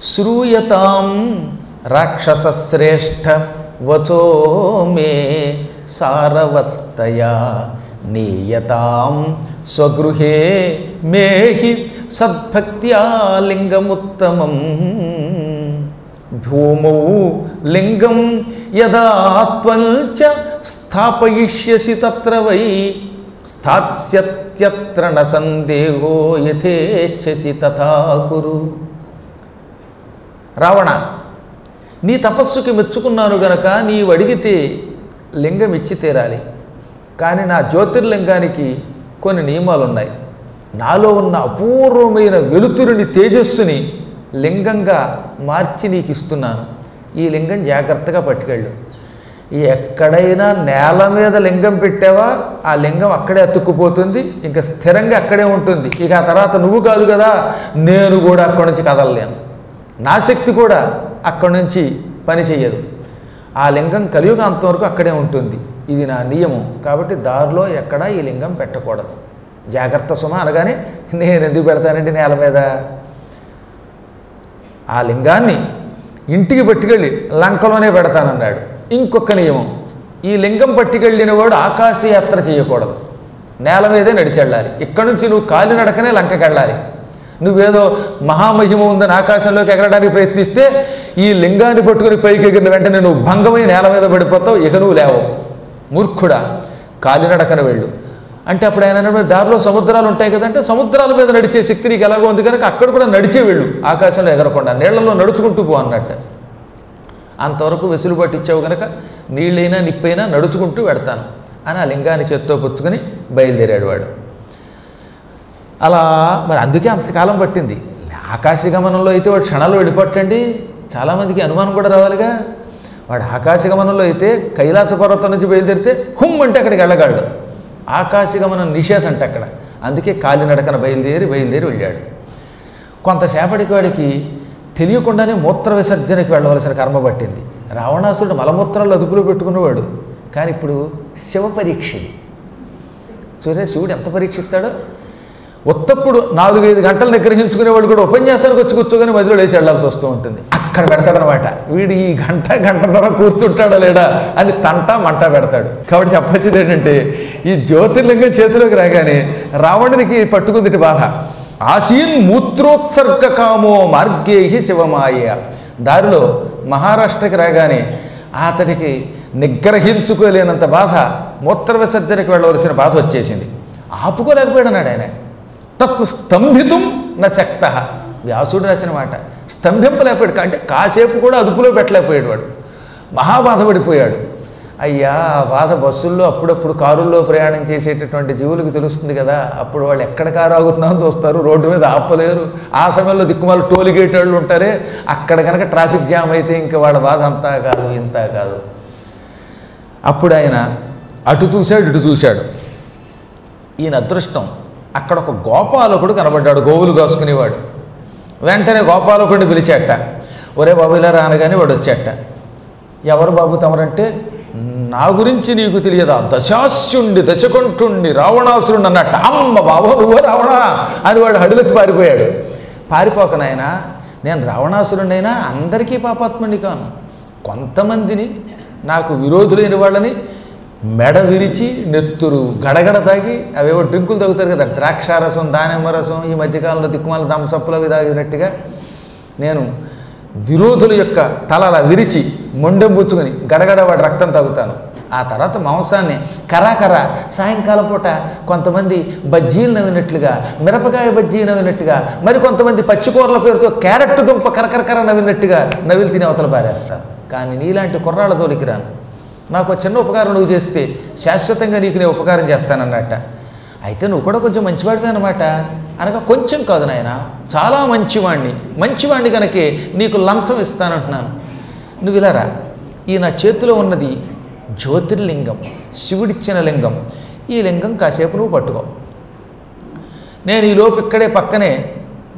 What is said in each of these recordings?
శ్రూయతాం రాక్షసశ్రేష్ఠ వచో మే సారవత్తయా నీయతాం స్వగృహే మేహి సద్భక్త్యా లింగముత్తమం భూమౌ లింగం యదా త్వంచ స్థాపయిష్యసి తత్ర వై స్థాస్యత్యత్ర న సందేహో యథేచ్ఛసి తథా కురు. రావణ, నీ తపస్సుకి మెచ్చుకున్నాను గనక నీవు అడిగితే లింగం ఇచ్చి తీరాలి. కానీ నా జ్యోతిర్లింగానికి కొన్ని నియమాలు ఉన్నాయి. నాలో ఉన్న అపూర్వమైన వెలుతురుని తేజస్సుని లింగంగా మార్చి నీకు ఇస్తున్నాను. ఈ లింగం జాగ్రత్తగా పట్టుకెళ్ళు. ఎక్కడైనా నేల మీద లింగం పెట్టావా ఆ లింగం అక్కడే అతుక్కుపోతుంది, ఇంకా స్థిరంగా అక్కడే ఉంటుంది. ఇక ఆ తర్వాత నువ్వు కాదు కదా, నేను కూడా అక్కడి నుంచి కదలలేను. నా శక్తి కూడా అక్కడి నుంచి పని చెయ్యదు. ఆ లింగం కలియుగాంతం వరకు అక్కడే ఉంటుంది. ఇది నా నియమం. కాబట్టి దారిలో ఎక్కడా ఈ లింగం పెట్టకూడదు. జాగ్రత్త సుమ అనగానే నేను ఎందుకు పెడతానండి నేల మీద? ఆ లింగాన్ని ఇంటికి పట్టుకెళ్ళి లంకలోనే పెడతానన్నాడు. ఇంకొక నియమం, ఈ లింగం పట్టుకెళ్ళిన వాడు ఆకాశయాత్ర చేయకూడదు, నేల మీదే నడిచెళ్ళాలి. ఇక్కడి నుంచి నువ్వు కాలినడకనే లంకకి వెళ్ళాలి. నువ్వేదో మహామహిమ ఉందని ఆకాశంలోకి ఎగరడానికి ప్రయత్నిస్తే ఈ లింగాన్ని పట్టుకుని పైకి ఎగిరిన వెంటనే నువ్వు భంగమై నేల మీద పడిపోతావు. ఇక నువ్వు లేవవు. మూర్ఖుడా, కాలినడకన వెళ్ళు అంటే అప్పుడు ఆయన దారిలో సముద్రాలు ఉంటాయి కదంటే సముద్రాల మీద నడిచే శక్తి నీకు ఎలాగో ఉంది కనుక అక్కడ కూడా నడిచే వెళ్ళు, ఆకాశంలో ఎగరకుండా నీళ్లలో నడుచుకుంటూ పో అన్నట్టు. అంతవరకు వెసులుబాటు ఇచ్చావు కనుక నీళ్ళైనా నిప్పైనా నడుచుకుంటూ పెడతాను అని ఆ లింగాన్ని చేత్తో పుచ్చుకొని బయలుదేరాడు వాడు. అలా మరి అందుకే అంతకాలం పట్టింది. ఆకాశగమనంలో అయితే వాడు క్షణాలు వెళ్ళిపోట్టండి. చాలామందికి అనుమానం కూడా రావాలిగా. వాడు ఆకాశగమనంలో అయితే కైలాస పర్వతం నుంచి బయలుదేరితే హుమ్ అంటే అక్కడికి వెళ్ళగలడు. ఆకాశగమనం నిషేధం అంటే అక్కడ. అందుకే కాలినడకన బయలుదేరి వెళ్ళాడు. కొంతసేపటికి వాడికి తెలియకుండానే మూత్ర విసర్జనకి వెళ్ళవలసిన కర్మ పట్టింది. రావణాసురుడు మలమూత్రాలు అదుపులో పెట్టుకున్నవాడు. కానీ ఇప్పుడు శివ పరీక్ష. చూసే శివుడు ఎంత పరీక్షిస్తాడో. ఉత్తప్పుడు 4-5 గంటలు నిగ్రహించుకునేవాడు కూడా ఉపన్యాసానికి వచ్చి కూర్చోగానే మధ్యలో లేచి వెళ్ళాల్సి వస్తూ ఉంటుంది. అక్కడ పెడతాడనమాట. వీడు ఈ గంటన్నర కూర్చుంటాడా లేడా అని తంటా మంట పెడతాడు. కాబట్టి చెప్పొచ్చేది ఏంటంటే ఈ జ్యోతిర్లింగం చేతిలోకి రాగానే రావణునికి పట్టుకుంది బాధ. ఆసీన్ మూత్రోత్సర్గ కామో మార్గేహి శివమాయ. దారిలో మహారాష్ట్రకి రాగానే అతడికి నిగ్రహించుకోలేనంత బాధ, మూత్ర విసర్జనకి వెళ్ళవలసిన బాధ వచ్చేసింది. ఆపుకోలేకపోయాడన్నాడు ఆయన. తత్ స్తంభితం న శక్త. వ్యాసుడు రాసిన మాట. స్తంభింపలేకపోయాడు అంటే కాసేపు కూడా అదుపులో పెట్టలేకపోయాడు వాడు. మహాబాధపడిపోయాడు. అయ్యా, బాధ బస్సుల్లో అప్పుడప్పుడు కారుల్లో ప్రయాణం చేసేటటువంటి జీవులకు తెలుస్తుంది కదా. అప్పుడు వాళ్ళు ఎక్కడ కారు ఆగుతున్నామని చూస్తారు, రోడ్డు మీద ఆపలేరు. ఆ సమయంలో దిక్కుమాలు టోల్గేట్ వాళ్ళు ఉంటారే, అక్కడ కనుక ట్రాఫిక్ జామ్ అయితే ఇంకా వాళ్ళ బాధ అంతా కాదు ఇంత కాదు. అప్పుడు ఆయన అటు చూశాడు ఇటు చూశాడు. ఈయన అదృష్టం, అక్కడ ఒక గోపాలకుడు కనబడ్డాడు, గోవులు కాసుకునేవాడు. వెంటనే గోపాలకుడిని పిలిచాట. ఒరే బాబు ఇలా రానగానే వాడు వచ్చాట. ఎవరు బాబు తమరంటే, నా గురించి నీకు తెలియదా, దశాస్యుండి దశకంఠుండి రావణాసురుణ్ణి అన్నట్ట. అమ్మ బాబు నువ్వు రావణ అని వాడు హడులెత్తి పారిపోయాడు. పారిపోకనాయన, నేను రావణాసురుణ్ణైనా అందరికీ పాపాత్ముడిని కాను. కొంతమందిని నాకు విరోధులైన వాళ్ళని మెడ విరిచి నెత్తురు గడగడ తాగి, అవేవో డ్రింకులు తాగుతారు కదా, ద్రాక్షారసం దానిమ్మ రసం, ఈ మధ్యకాలంలో దిక్కుమాల దంసప్పులు అవి తాగినట్టుగా నేను విరోధుల యొక్క తల అలా విరిచి మొండెం పుచ్చుకొని గడగడ వాడి రక్తం తాగుతాను. ఆ తర్వాత మాంసాన్ని కరాకర సాయంకాలం పూట కొంతమంది బజ్జీలు నవ్వినట్లుగా, మిరపకాయ బజ్జీ నవ్వినట్టుగా, మరి కొంతమంది పచ్చికూరల పేరుతో క్యారెట్ దుంప కరకరకర నవ్వినట్టుగా నవ్విలు తిని అవతల పారేస్తాను. కానీ నీలాంటి కుర్రాళ్ళ తోలికి రాను. నాకు చిన్న ఉపకారం నువ్వు చేస్తే శాశ్వతంగా నీకు నేను ఉపకారం చేస్తానన్నట్ట. అయితే నువ్వు కూడా కొంచెం మంచివాడివి అన్నమాట అనగా, కొంచెం కాదు నాయన, చాలా మంచివాణ్ణి కనుకే నీకు లంచం ఇస్తానంటున్నాను. నువ్వు ఇలా రా. ఈ నా చేతిలో ఉన్నది జ్యోతిర్లింగం, శివుడిచ్చిన లింగం. ఈ లింగం కాసేపు నువ్వు పట్టుకో. నేను ఈ లోపు ఇక్కడే పక్కనే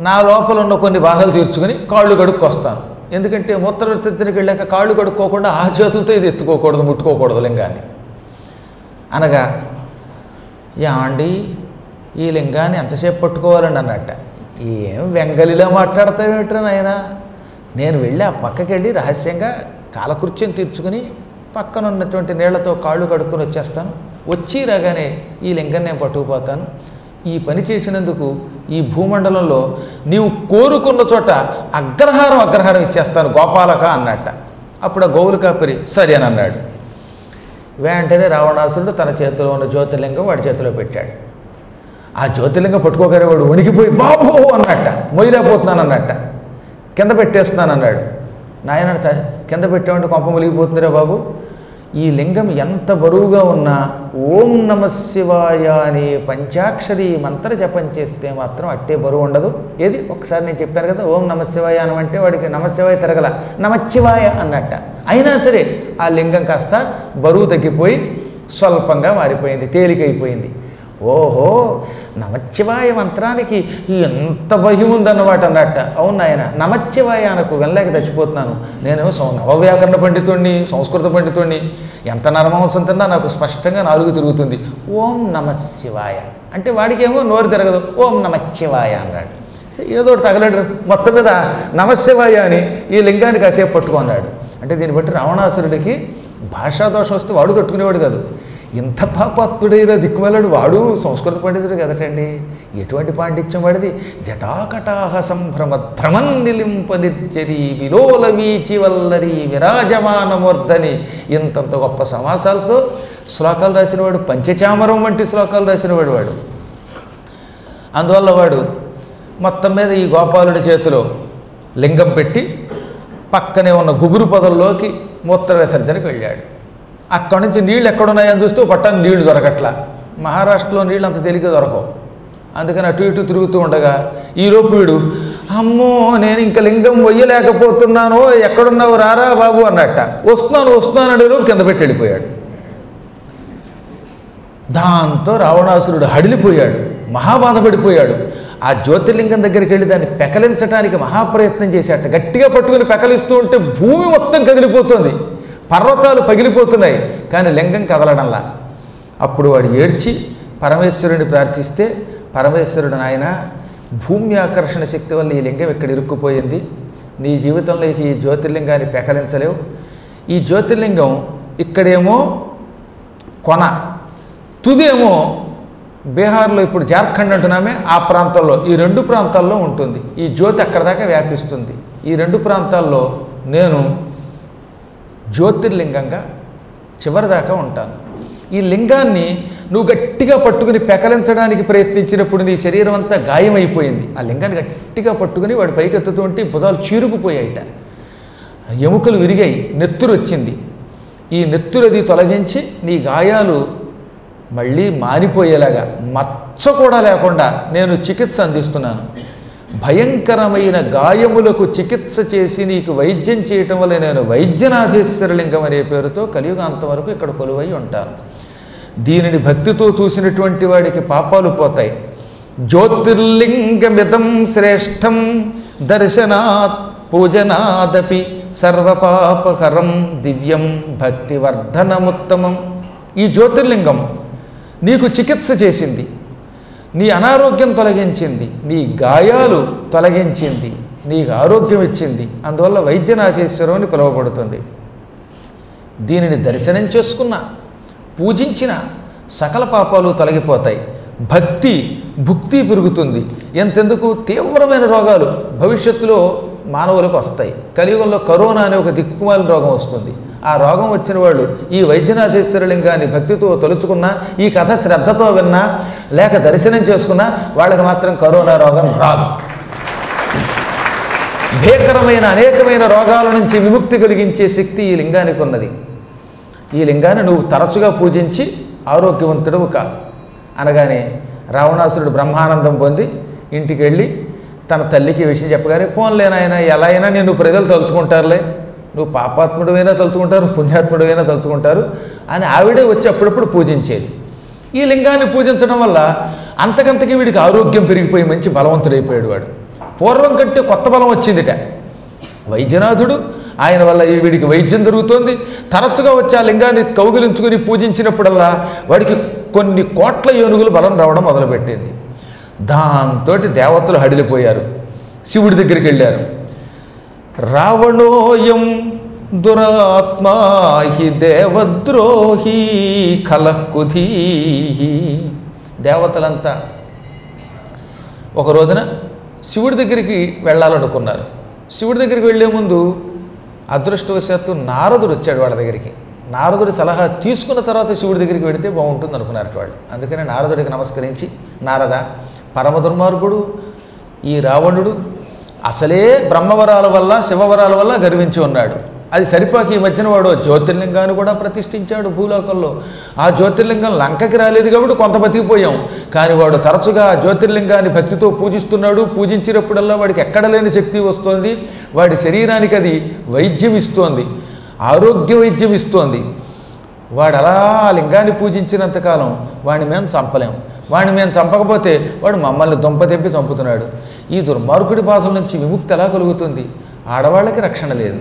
నా లోపల ఉన్న కొన్ని బాధలు తీర్చుకొని కాళ్ళు కడుక్కొస్తాను. ఎందుకంటే మూత్ర విసర్జనకి వెళ్ళాక కాళ్ళు కడుక్కోకుండా ఆ చేతులతో ఇది ఎత్తుకోకూడదు, ముట్టుకోకూడదు లింగాన్ని అనగా, ఏమండి ఈ లింగాన్ని ఎంతసేపు పట్టుకోవాలండి అన్నట్ట. ఏం వెంగలిలా మాట్లాడతావేమిట్రా నాయన, నేను వెళ్ళి ఆ పక్కకి వెళ్ళి రహస్యంగా కాలకృత్యం తీర్చుకుని పక్కన ఉన్నటువంటి నీళ్లతో కాళ్ళు కడుక్కొని వచ్చేస్తాను. వచ్చి రాగానే ఈ లింగం నేను పట్టుకుపోతాను. ఈ పని చేసినందుకు ఈ భూమండలంలో నీవు కోరుకున్న చోట అగ్రహారం ఇచ్చేస్తాను గోపాలక అన్నట్ట. అప్పుడు ఆ గోవులు కాపరి సరే అని అన్నాడు. వెంటనే రావణాసురుడు తన చేతిలో ఉన్న జ్యోతిర్లింగం వాడి చేతిలో పెట్టాడు. ఆ జ్యోతిర్లింగం పట్టుకోగానే వాడు వణికిపోయి బాబో అన్నట్ట, మొయ్యలేకపోతున్నాను అన్నట్ట, కింద పెట్టేస్తున్నాను అన్నాడు. నాయన కింద పెట్టామంటే కొంప ములిగిపోతుందిరా బాబు, ఈ లింగం ఎంత బరువుగా ఉన్నా ఓం నమ శివాయ అనే పంచాక్షరి మంత్ర జపం చేస్తే మాత్రం అట్టే బరువు ఉండదు. ఏది ఒకసారి నేను చెప్పాను కదా, ఓం నమ శివాయ అనమంటే వాడికి నమశివాయ తిరగల, నమశివాయ అన్నట్ట. అయినా సరే ఆ లింగం కాస్త బరువు తగ్గిపోయి స్వల్పంగా మారిపోయింది, తేలికైపోయింది. ఓహో, నమశివాయ మంత్రానికి ఎంత భయం ఉందన్నమాట అన్నట్ట. అవును ఆయన, నమశివాయ అనకు వెళ్ళలేక చచ్చిపోతున్నాను. నేను నవవ్యాకరణ పండితుడిని, సంస్కృత పండితుడిని, ఎంత నరమాంసం తిన్నా నాకు స్పష్టంగా నాలుగు తిరుగుతుంది. ఓం నమశివాయ అంటే వాడికేమో నోరు తిరగదు, ఓం నమశివాయ అన్నాడు. ఏదో ఒకటి తగలడు. మొత్తం మీద నమశివాయ అని ఈ లింగాన్ని కాసేపు పట్టుకున్నాడు. అంటే దీన్ని బట్టి రావణాసురుడికి భాషాదోషం వస్తే వాడు తట్టుకునేవాడు కాదు. ఇంత పాపాత్ముడైన దిక్కుమలాడు వాడు సంస్కృత పండితుడు కదటండి. ఎటువంటి పాండిత్యం వాడిది. జటాకటాహ సంభ్రమ భ్రమన్ నిలింప నిర్జరి విలోల వీచి వల్లరి విరాజమానమూర్ధని, ఇంతంత గొప్ప సమాసాలతో శ్లోకాలు రాసినవాడు, పంచచామరం వంటి శ్లోకాలు రాసినవాడు వాడు. అందువల్ల వాడు మొత్తం మీద ఈ గోపాలుడి చేతిలో లింగం పెట్టి పక్కనే ఉన్న గుబురు పొదల్లోకి మూత్ర విసర్జనకు వెళ్ళాడు. అక్కడి నుంచి నీళ్ళు ఎక్కడున్నాయని చూస్తూ పట్టాను నీళ్లు దొరకట్లా. మహారాష్ట్రలో నీళ్ళు అంత తేలిక దొరకవు. అందుకని అటు ఇటు తిరుగుతూ ఉండగా ఈలోపు వీడు అమ్మో నేను ఇంకా లింగం మొయ్యలేకపోతున్నాను, ఎక్కడున్నావు రారా బాబు అన్నట్ట. వస్తున్నాను అడిలో కింద పెట్టి వెళ్ళిపోయాడు. దాంతో రావణాసురుడు హడిలిపోయాడు, మహాబాధపడిపోయాడు. ఆ జ్యోతిర్లింగం దగ్గరికి వెళ్ళి దాన్ని పెకలించడానికి మహాప్రయత్నం చేశాట. గట్టిగా పట్టుకుని పెకలిస్తూ ఉంటే భూమి మొత్తం కదిలిపోతుంది, పర్వతాలు పగిలిపోతున్నాయి, కానీ లింగం కదలడంలా. అప్పుడు వాడు ఏడ్చి పరమేశ్వరుని ప్రార్థిస్తే, పరమేశ్వరుడు నాయన భూమి ఆకర్షణ శక్తి వల్ల ఈ లింగం ఇక్కడ ఇరుక్కుపోయింది, నీ జీవితంలో ఈ జ్యోతిర్లింగాన్ని పెకలించలేవు. ఈ జ్యోతిర్లింగం ఇక్కడేమో కొన, తుదేమో బీహార్లో ఇప్పుడు జార్ఖండ్ అంటున్నామే ఆ ప్రాంతంలో, ఈ రెండు ప్రాంతాల్లో ఉంటుంది. ఈ జ్యోతి అక్కడ దాకా వ్యాపిస్తుంది. ఈ రెండు ప్రాంతాల్లో నేను జ్యోతిర్లింగంగా చివరిదాకా ఉంటాను. ఈ లింగాన్ని నువ్వు గట్టిగా పట్టుకుని పెకలించడానికి ప్రయత్నించినప్పుడు నీ శరీరం అంతా గాయమైపోయింది. ఆ లింగాన్ని గట్టిగా పట్టుకుని వాడి పైకెత్తుతూ ఉంటే భుజాలు చీరుకుపోయాయిట, ఎముకలు విరిగాయి, నెత్తురు వచ్చింది. ఈ నెత్తురది తొలగించి నీ గాయాలు మళ్ళీ మానిపోయేలాగా మచ్చ కూడా లేకుండా నేను చికిత్స అందిస్తున్నాను. భయంకరమైన గాయములకు చికిత్స చేసి నీకు వైద్యం చేయటం వల్ల నేను వైద్యనాథేశ్వరలింగం అనే పేరుతో కలియుగాంతం వరకు ఇక్కడ కొలువై ఉంటాను. దీనిని భక్తితో చూసినటువంటి వాడికి పాపాలు పోతాయి. జ్యోతిర్లింగమిదం శ్రేష్టం దర్శనాత్ పూజనాదపి సర్వపాపకరం దివ్యం భక్తివర్ధనముత్తమం. ఈ జ్యోతిర్లింగం నీకు చికిత్స చేసింది, నీ అనారోగ్యం తొలగించింది, నీ గాయాలు తొలగించింది, నీకు ఆరోగ్యం ఇచ్చింది. అందువల్ల వైద్యనాథేశ్వరం అని పిలువబడుతుంది. దీనిని దర్శనం చేసుకున్న, పూజించిన సకల పాపాలు తొలగిపోతాయి. భుక్తి పెరుగుతుంది. ఎంతెందుకు తీవ్రమైన రోగాలు భవిష్యత్తులో మానవులకు వస్తాయి. కలియుగంలో కరోనా అనే ఒక దిక్కుమాలిన రోగం వస్తుంది. ఆ రోగం వచ్చిన వాళ్ళు ఈ వైద్యనాథేశ్వరలింగాన్ని భక్తితో తలుచుకున్నా, ఈ కథ శ్రద్ధతో విన్నా, లేక దర్శనం చేసుకున్నా వాళ్ళకి మాత్రం కరోనా రోగం రాదు. భీకరమైన అనేకమైన రోగాల నుంచి విముక్తి కలిగించే శక్తి ఈ లింగానికి ఉన్నది. ఈ లింగాన్ని నువ్వు తరచుగా పూజించి ఆరోగ్యవంతుడవు కా అనగానే రావణాసురుడు బ్రహ్మానందం పొంది ఇంటికి వెళ్ళి తన తల్లికి విషయం చెప్పగానే, పోన్లేనాయన ఎలా అయినా నేను ప్రజలు తలుచుకుంటారులే, నువ్వు పాపాత్ముడివైనా తలుచుకుంటారు, పుణ్యాత్ముడివైనా తలుచుకుంటారు అని ఆవిడే వచ్చి అప్పుడప్పుడు పూజించేది. ఈ లింగాన్ని పూజించడం వల్ల అంతకంతకీ వీడికి ఆరోగ్యం పెరిగిపోయి మంచి బలవంతుడైపోయాడు. వాడు పూర్వం కంటే కొత్త బలం వచ్చిందిట. వైద్యనాథుడు ఆయన వల్ల ఈ వీడికి వైద్యం జరుగుతోంది. తరచుగా వచ్చి ఆ లింగాన్ని కౌగిలించుకుని పూజించినప్పుడల్లా వాడికి కొన్ని కోట్ల ఏనుగులు బలం రావడం రావణోయం దురాత్మా హి దేవద్రోహీ కలహ్కుధీ. దేవతలంతా ఒక రోజున శివుడి దగ్గరికి వెళ్ళాలనుకున్నారు. శివుడి దగ్గరికి వెళ్ళే ముందు అదృష్టవశాత్తు నారదుడు వచ్చాడు వాళ్ళ దగ్గరికి. నారదుడి సలహా తీసుకున్న తర్వాత శివుడి దగ్గరికి వెళితే బాగుంటుంది అనుకున్నారు వాళ్ళు. అందుకనే నారదుడికి నమస్కరించి, నారద, పరమ దుర్మార్గుడు ఈ రావణుడు అసలే బ్రహ్మవరాల వల్ల శివవరాల వల్ల గర్వించి ఉన్నాడు. అది సరిపోక ఈ మధ్యన వాడు జ్యోతిర్లింగాన్ని కూడా ప్రతిష్ఠించాడు భూలోకంలో. ఆ జ్యోతిర్లింగం లంకకి రాలేదు కాబట్టి కొంత బతికిపోయాం. కానీ వాడు తరచుగా జ్యోతిర్లింగాన్ని భక్తితో పూజిస్తున్నాడు. పూజించినప్పుడల్లా వాడికి ఎక్కడ లేని శక్తి వస్తోంది. వాడి శరీరానికి అది వైద్యం ఇస్తోంది, ఆరోగ్య వైద్యం ఇస్తోంది. వాడు అలా లింగాన్ని పూజించినంతకాలం వాడిని మేము చంపలేం. వాడిని మేము చంపకపోతే వాడు మమ్మల్ని దొంపతెప్పి చంపుతున్నాడు. ఈ దుర్మార్గుడి బాధల నుంచి విముక్తి ఎలా కలుగుతుంది? ఆడవాళ్ళకి రక్షణ లేదు,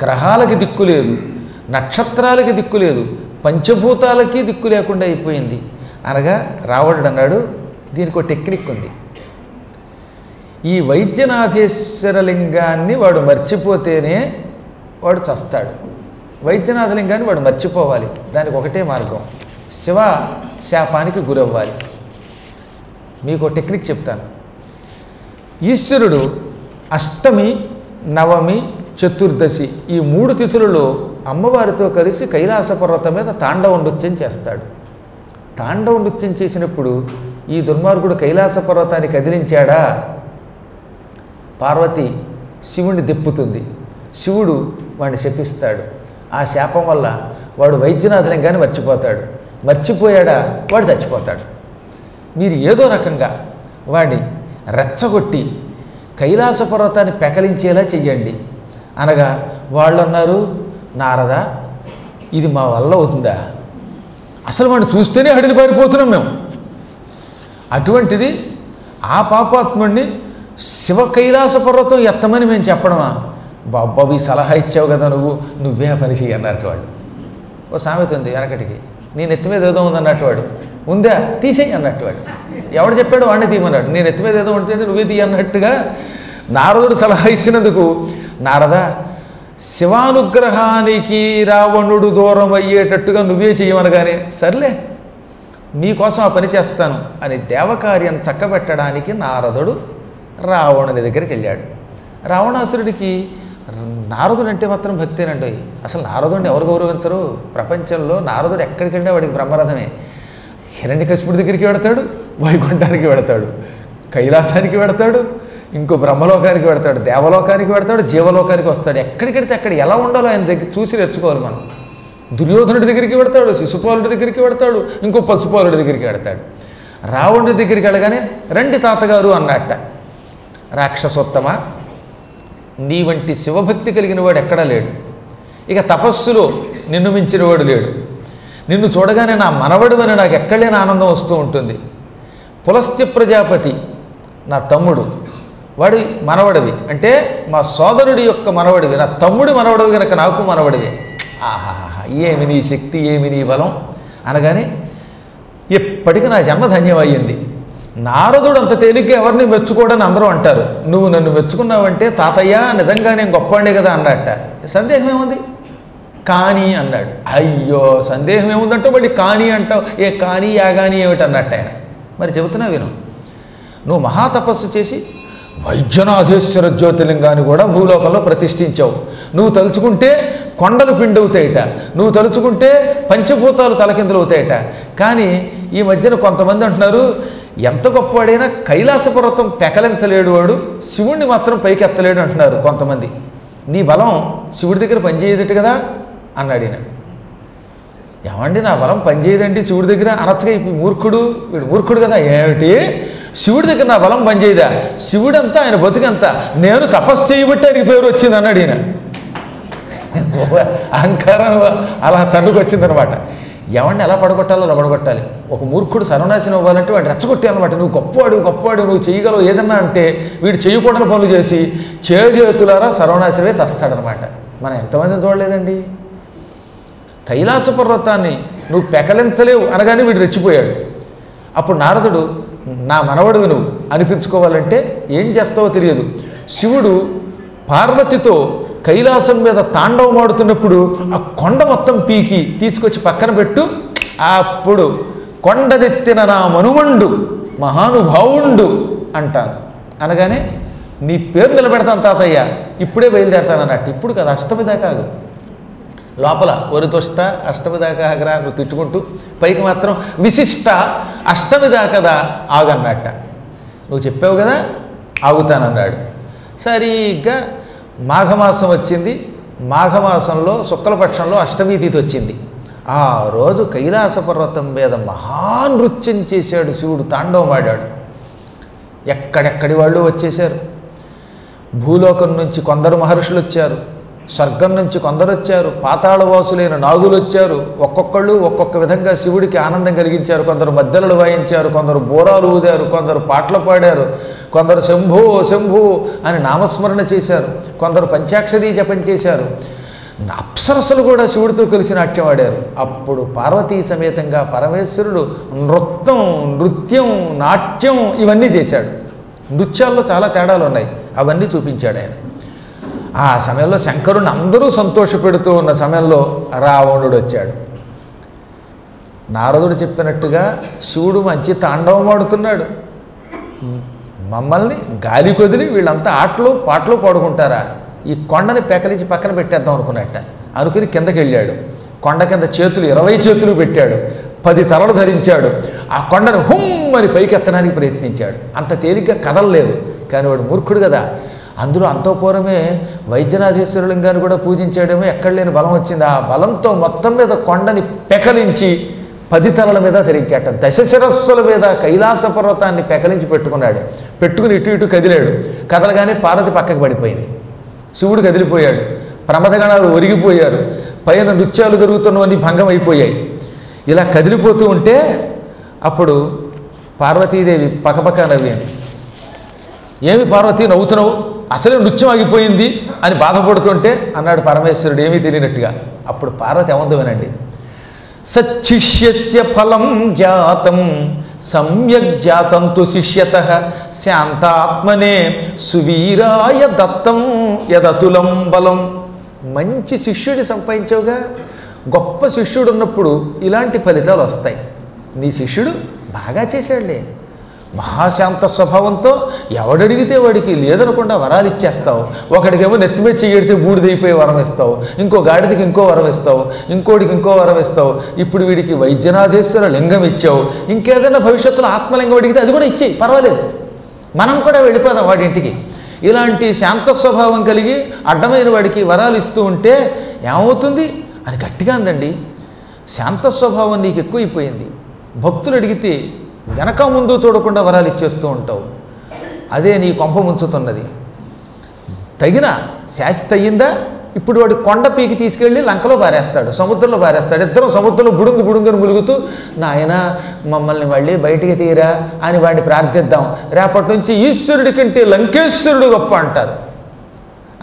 గ్రహాలకి దిక్కు లేదు, నక్షత్రాలకి దిక్కు లేదు, పంచభూతాలకి దిక్కు లేకుండా అయిపోయింది అనగా రావణుడు అన్నాడు, దీనికి ఒక టెక్నిక్ ఉంది. ఈ వైద్యనాథేశ్వరలింగాన్ని వాడు మర్చిపోతేనే వాడు చస్తాడు. వైద్యనాథలింగాన్ని వాడు మర్చిపోవాలి. దానికి ఒకటే మార్గం, శివ శాపానికి గురవ్వాలి. మీకు టెక్నిక్ చెప్తాను. ఈశ్వరుడు అష్టమి, నవమి, చతుర్దశి ఈ 3 తిథులలో అమ్మవారితో కలిసి కైలాస పర్వతం మీద తాండవ నృత్యం చేస్తాడు. తాండవ నృత్యం చేసినప్పుడు ఈ దుర్మార్గుడు కైలాస పర్వతాన్ని కదిలించాడా, పార్వతి శివుణ్ణి దిప్పుతుంది. శివుడు వాడిని శపిస్తాడు. ఆ శాపం వల్ల వాడు వైద్యనాథలింగాన్ని మర్చిపోతాడు. మర్చిపోయాడా వాడు చచ్చిపోతాడు. మీరు ఏదో రకంగా వాడిని రెచ్చగొట్టి కైలాస పర్వతాన్ని పెకలించేలా చెయ్యండి అనగా వాళ్ళు అన్నారు, నారద ఇది మా వల్ల అవుతుందా? అసలు వాడిని చూస్తేనే హడిలి పారిపోతున్నాం మేము. అటువంటిది ఆ పాపాత్ముడిని శివ కైలాస పర్వతం ఎత్తమని మేము చెప్పడమా? బాబాబు ఈ సలహా ఇచ్చావు కదా, నువ్వే ఆ పని చెయ్యి అన్నట్టు వాడు. ఓ సామెత ఉంది వెనకటికి, నేను ఎత్తి మీద ఏదో ఉందన్నట్టు వాడు, ఉందా తీసేయి అన్నట్టు వాడు. ఎవడు చెప్పాడు వాడిని తీయమన్నాడు. నేను ఎత్తి మీద ఏదో ఉంటే నువ్వే తీయ అన్నట్టుగా నారదుడు సలహా ఇచ్చినందుకు, నారద శివానుగ్రహానికి రావణుడు దూరం అయ్యేటట్టుగా నువ్వే చెయ్యమనగానే సర్లే మీకోసం ఆ పని చేస్తాను అని దేవకార్యం చక్కబెట్టడానికి నారదుడు రావణుని దగ్గరికి వెళ్ళాడు. రావణాసురుడికి నారదుడు అంటే మాత్రం భక్తేనండి. అసలు నారదుడిని ఎవరు గౌరవించరు ప్రపంచంలో. నారదుడు ఎక్కడికి వెళ్ళినా వాడికి బ్రహ్మరథమే. హిరణ్యకశిపుడి దగ్గరికి వెడతాడు, వైకుంఠానికి వెడతాడు, కైలాసానికి వెడతాడు, ఇంకో బ్రహ్మలోకానికి వెడతాడు, దేవలోకానికి వెడతాడు, జీవలోకానికి వస్తాడు. ఎక్కడికెడితే అక్కడ ఎలా ఉండాలో ఆయన దగ్గర చూసి తెచ్చుకోవాలి మనం. దుర్యోధనుడి దగ్గరికి వెడతాడు, శిశుపాలుడి దగ్గరికి వెడతాడు, ఇంకో పశుపాలుడి దగ్గరికి వెడతాడు. రావణుడి దగ్గరికి వెళ్ళగానే రండి తాతగారు అన్నట్ట. రాక్షసోత్తమ, నీ వంటి శివభక్తి కలిగిన వాడు ఎక్కడా లేడు. ఇక తపస్సులో నిన్ను మించిన వాడు లేడు. నిన్ను చూడగానే నా మనవడు అని నాకు ఎక్కడలేని ఆనందం వస్తూ ఉంటుంది. పులస్త్య ప్రజాపతి నా తమ్ముడు, వాడి మనవడివి అంటే మా సోదరుడి యొక్క మనవడివి, నా తమ్ముడి మనవడివి కనుక నాకు మనవడివి. ఆహాహా, ఏమి నీ శక్తి, ఏమి నీ బలం అనగానే ఎప్పటికీ నా జన్మ ధన్యమయ్యింది. నారదుడు అంత తేలిగ్గా ఎవరిని మెచ్చుకోవడని అందరూ అంటారు. నువ్వు నన్ను మెచ్చుకున్నావంటే తాతయ్య నిజంగా నేను గొప్పవాడే కదా అన్నట్ట. సందేహం ఏముంది? కానీ అన్నాడు. అయ్యో సందేహం ఏముందంటావు, మళ్ళీ కానీ అంటావు. ఏ కానీ యాగాని ఏమిటి అన్నట్టు ఆయన. మరి చెబుతున్నా విను. నువ్వు మహాతపస్సు చేసి వైద్యనాథేశ్వర జ్యోతిర్లింగాన్ని కూడా భూలోకంలో ప్రతిష్ఠించావు. నువ్వు తలుచుకుంటే కొండలు పిండవుతాయిట, నువ్వు తలుచుకుంటే పంచభూతాలు తలకిందులు అవుతాయిట. కానీ ఈ మధ్యన కొంతమంది అంటున్నారు, ఎంత గొప్పవాడైనా కైలాస పర్వతం పెకలించలేడు వాడు, శివుణ్ణి మాత్రం పైకి ఎత్తలేడు అంటున్నారు కొంతమంది. నీ బలం శివుడి దగ్గర పనిచేయదట కదా అన్నాడు ఈయన. ఏమండి నా బలం పనిచేయదండి శివుడి దగ్గర అనొచ్చగా. ఇప్పుడు మూర్ఖుడు, వీడు మూర్ఖుడు కదా. ఏమిటి శివుడి దగ్గర నా బలం పనిచేయదా? శివుడంతా ఆయన బతుకంతా, నేను తపస్సు చేయబట్టి ఆయనకి పేరు వచ్చింది అన్నాడు ఈయన. అహంకారం అలా తండ్రికి వచ్చిందనమాట. ఎవరిని ఎలా పడగొట్టాలో అలా పడగొట్టాలి. ఒక మూర్ఖుడు సర్వనాశనం అవ్వాలంటే వాడు రెచ్చగొట్టే అనమాట. నువ్వు గొప్పవాడు, గొప్పవాడు, నువ్వు చేయగలవు ఏదన్నా అంటే వీడు చేయకూడని పనులు చేసి చేతులారా సర్వనాశనమే చస్తాడనమాట. మనం ఎంతమందిని చూడలేదండి. కైలాస పర్వతాన్ని నువ్వు పెకలించలేవు అనగానే వీడు రెచ్చిపోయాడు. అప్పుడు నారదుడు, నా మనవడివి నువ్వు అనిపించుకోవాలంటే ఏం చేస్తావో తెలియదు. శివుడు పార్వతితో కైలాసం మీద తాండవమాడుతున్నప్పుడు ఆ కొండ మొత్తం పీకి తీసుకొచ్చి పక్కన పెట్టు, అప్పుడు కొండనెత్తిన నా మనుమండు మహానుభావుండు అంటాను అనగానే నీ పేరు నిలబెడతాను తాతయ్య, ఇప్పుడే బయలుదేరతాను అన్నట్టు. ఇప్పుడు కదా అష్టమి దాకా ఆగు, లోపల ఒరితొష్ట అష్టమి దాకా ఆగరా నువ్వు తిట్టుకుంటూ, పైకి మాత్రం విశిష్ట అష్టమి దాకదా ఆగన్నట్ట. నువ్వు చెప్పావు కదా ఆగుతానన్నాడు. సరిగ్గా మాఘమాసం వచ్చింది. మాఘమాసంలో శుక్లపక్షంలో అష్టమి తిథి వచ్చింది. ఆ రోజు కైలాస పర్వతం మీద మహానృత్యం చేశాడు శివుడు, తాండవమాడాడు. ఎక్కడెక్కడి వాళ్ళు వచ్చేశారు. భూలోకం నుంచి కొందరు మహర్షులు వచ్చారు, స్వర్గం నుంచి కొందరు వచ్చారు, పాతాళవాసులైన నాగులు వచ్చారు. ఒక్కొక్కళ్ళు ఒక్కొక్క విధంగా శివుడికి ఆనందం కలిగించారు. కొందరు మద్దెలలు వాయించారు, కొందరు బోరాలు ఊదారు, కొందరు పాటలు పాడారు, కొందరు శంభో శంభో అని నామస్మరణ చేశారు, కొందరు పంచాక్షరీ జపం చేశారు. అప్సరసలు కూడా శివుడితో కలిసి నాట్యం ఆడారు. అప్పుడు పార్వతీ సమేతంగా పరమేశ్వరుడు నృత్యం నాట్యం ఇవన్నీ చేశాడు. నృత్యాల్లో చాలా తేడాలు ఉన్నాయి, అవన్నీ చూపించాడు ఆయన. ఆ సమయంలో శంకరుని అందరూ సంతోషపెడుతూ ఉన్న సమయంలో రావణుడు వచ్చాడు. నారదుడు చెప్పినట్టుగా శివుడు మంచి తాండవమాడుతున్నాడు. మమ్మల్ని గాలి కొదిలి వీళ్ళంతా ఆటలు పాటలు పాడుకుంటారా, ఈ కొండని పెకలించి పక్కన పెట్టేద్దాం అనుకున్నట్ట. అనుకుని కిందకి వెళ్ళాడు. కొండ కింద చేతులు 20 చేతులు పెట్టాడు, 10 తలలు ధరించాడు. ఆ కొండను హుమ్మని పైకి ఎత్తడానికి ప్రయత్నించాడు. అంత తేలిగ్గా కదలలేదు. కానీ వాడు మూర్ఖుడు కదా, అందులో అంతఃపురమే వైద్యనాథేశ్వర లింగాన్ని కూడా పూజించాడేమో, ఎక్కడ లేని బలం వచ్చింది. ఆ బలంతో మొత్తం మీద కొండని పెకలించి 10 తలల మీద ధరించాట. 10 శిరస్సుల మీద కైలాస పర్వతాన్ని పెకలించి పెట్టుకున్నాడు. పెట్టుకుని ఇటు ఇటు కదిలాడు. కదలగానే పార్వతి పక్కకు పడిపోయింది. శివుడు కదిలిపోయాడు. ప్రమదగణాలు ఒరిగిపోయారు. పైన నృత్యాలు జరుగుతున్నవన్నీ భంగం అయిపోయాయి. ఇలా కదిలిపోతూ ఉంటే అప్పుడు పార్వతీదేవి పక్కపక్క నవ్వింది. ఏమి పార్వతి నవ్వుతున్నావు, అసలే నృత్యం ఆగిపోయింది అని బాధపడుతుంటే అన్నాడు పరమేశ్వరుడు ఏమీ తెలియనట్టుగా. అప్పుడు పార్వతి ఏమందో వినండి. సచ్చిష్యస్య ఫలం జాతం సమ్యక్ జాతం తు శిష్యతః శాంతాత్మనే సువీరాయ దత్తం యదతులం బలం. మంచి శిష్యుడి సంపాదించావుగా, గొప్ప శిష్యుడు ఉన్నప్పుడు ఇలాంటి ఫలితాలు వస్తాయి. నీ శిష్యుడు బాగా చేశాడులే, మహాశాంత స్వభావంతో ఎవడడిగితే వాడికి లేదనకుండా వరాలు ఇచ్చేస్తావు. ఒకడికేమో నెత్తిమీద చెయ్యడితే బూడిదైపోయి వరం ఇస్తావు, ఇంకో గాడిదకి ఇంకో వరం ఇస్తావు, ఇంకోటికి ఇంకో వరం ఇస్తావు. ఇప్పుడు వీడికి వైద్యనాథేశ్వర లింగం ఇచ్చావు. ఇంకేదైనా భవిష్యత్తులో ఆత్మలింగం అడిగితే అది కూడా ఇచ్చేయి, పర్వాలేదు, మనం కూడా వెళ్ళిపోదాం వాడి ఇంటికి. ఇలాంటి శాంత స్వభావం కలిగి అడ్డమైన వాడికి వరాలు ఇస్తూ ఉంటే ఏమవుతుంది అని గట్టిగా అందండి. శాంత స్వభావం నీకు ఎక్కువైపోయింది. భక్తులు అడిగితే వెనక ముందు చూడకుండా వరాలు ఇచ్చేస్తూ ఉంటావు. అదే నీ కొంప ముంచుతున్నది. తగిన శాస్తి అయ్యిందా? ఇప్పుడు వాడు కొండ పీకి తీసుకెళ్ళి లంకలో పారేస్తాడు, సముద్రంలో పారేస్తాడు. ఇద్దరం సముద్రంలో బుడుంగుని ములుగుతూ నాయన మమ్మల్ని మళ్ళీ బయటికి తీరా అని వాడిని ప్రార్థిద్దాం. రేపటి నుంచి ఈశ్వరుడి కంటే లంకేశ్వరుడు గొప్ప అంటారు.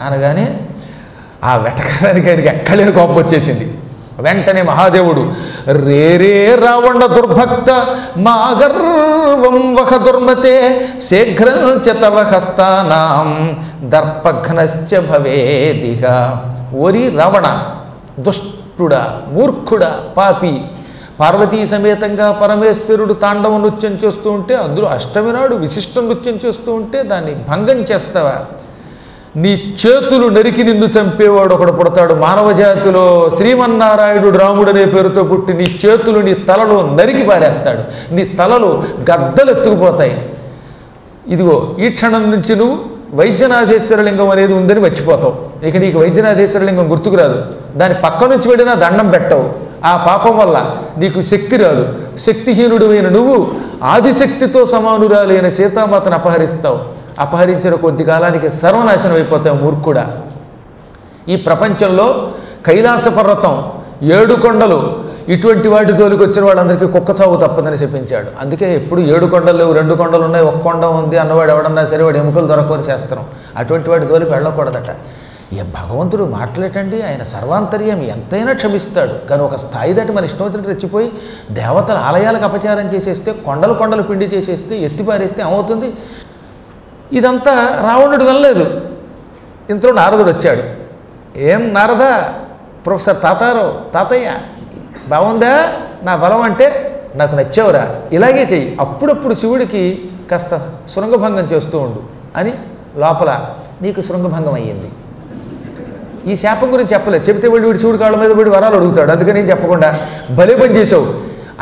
అనగానే ఆ వెటకారానికి ఆయనకి ఎక్కలేని కోపం వచ్చేసింది. వెంటనే మహాదేవుడు రేరే రావణ దుర్భక్త మా గర్వం వహ దుర్మతే శీఘ్రం చ తవ హస్తానాం దర్పఘ్నశ్చ భవేదిహ. ఓరి రావణ, దుష్టుడా, మూర్ఖుడా, పాపి, పార్వతీ సమేతంగా పరమేశ్వరుడు తాండవ నృత్యం చేస్తూ ఉంటే, అందులో అష్టమి నాడు విశిష్ట నృత్యం చేస్తూ ఉంటే దాన్ని భంగం చేస్తావా? నీ చేతులు నరికి నిన్ను చంపేవాడు ఒకడు పుడతాడు. మానవ జాతిలో శ్రీమన్నారాయణుడు రాముడు అనే పేరుతో పుట్టి నీ చేతులు నీ తలలో నరికి పారేస్తాడు. నీ తలలు గద్దలు ఎత్తుకుపోతాయి. ఇదిగో ఈ క్షణం నుంచి నువ్వు వైద్యనాథేశ్వర లింగం అనేది ఉందని మర్చిపోతావు. ఇక నీకు వైద్యనాథేశ్వర లింగం గుర్తుకురాదు. దాని పక్క నుంచి వెళ్ళినా దండం పెట్టవు. ఆ పాపం వల్ల నీకు శక్తి రాదు. శక్తిహీనుడువైన నువ్వు ఆదిశక్తితో సమానురాలైన సీతామాతను అపహరిస్తావు. అపహరించిన కొద్ది కాలానికి సర్వనాశనం అయిపోతావు మూర్ఖుడా. ఈ ప్రపంచంలో కైలాస పర్వతం, 7 కొండలు, ఇటువంటి వాటి జోలికి వచ్చిన వాళ్ళందరికీ కుక్క చావు తప్పదని చెప్పించాడు. అందుకే ఎప్పుడు 7 కొండలు లేవు, 2 కొండలు ఉన్నాయి, 1 కొండ ఉంది అన్నవాడు ఎవడన్నా సరే వాడు ఎముకలు దొరకని చేస్తాం. అటువంటి వాటి జోలికి వెళ్ళకూడదట. ఏ భగవంతుడు మాట్లాడటండి, ఆయన సర్వాంతర్యం ఎంతైనా క్షమిస్తాడు. కానీ ఒక స్థాయి దాటి మన ఇష్టం వచ్చినట్టు రెచ్చిపోయి దేవతల ఆలయాలకు అపచారం చేసేస్తే, కొండలు పిండి చేసేస్తే, ఎత్తిపారేస్తే ఏమవుతుంది? ఇదంతా రావణుడు వెళ్ళలేదు. ఇంతలో నారదుడు వచ్చాడు. ఏం నారదా, ప్రొఫెసర్ తాతయ్య బాగుందా నా బలం అంటే? నాకు నచ్చావురా, ఇలాగే చెయ్యి, అప్పుడప్పుడు శివుడికి కాస్త శృంగభంగం చేస్తూ ఉండు అని లోపల నీకు శృంగభంగం అయ్యింది. ఈ శాపం గురించి చెప్పలేదు, చెబితే వీడు శివుడి కాళ్ళ మీద వీడు వరాలు అడుగుతాడు, అందుకని నేను చెప్పకుండా భలే పని చేసావు.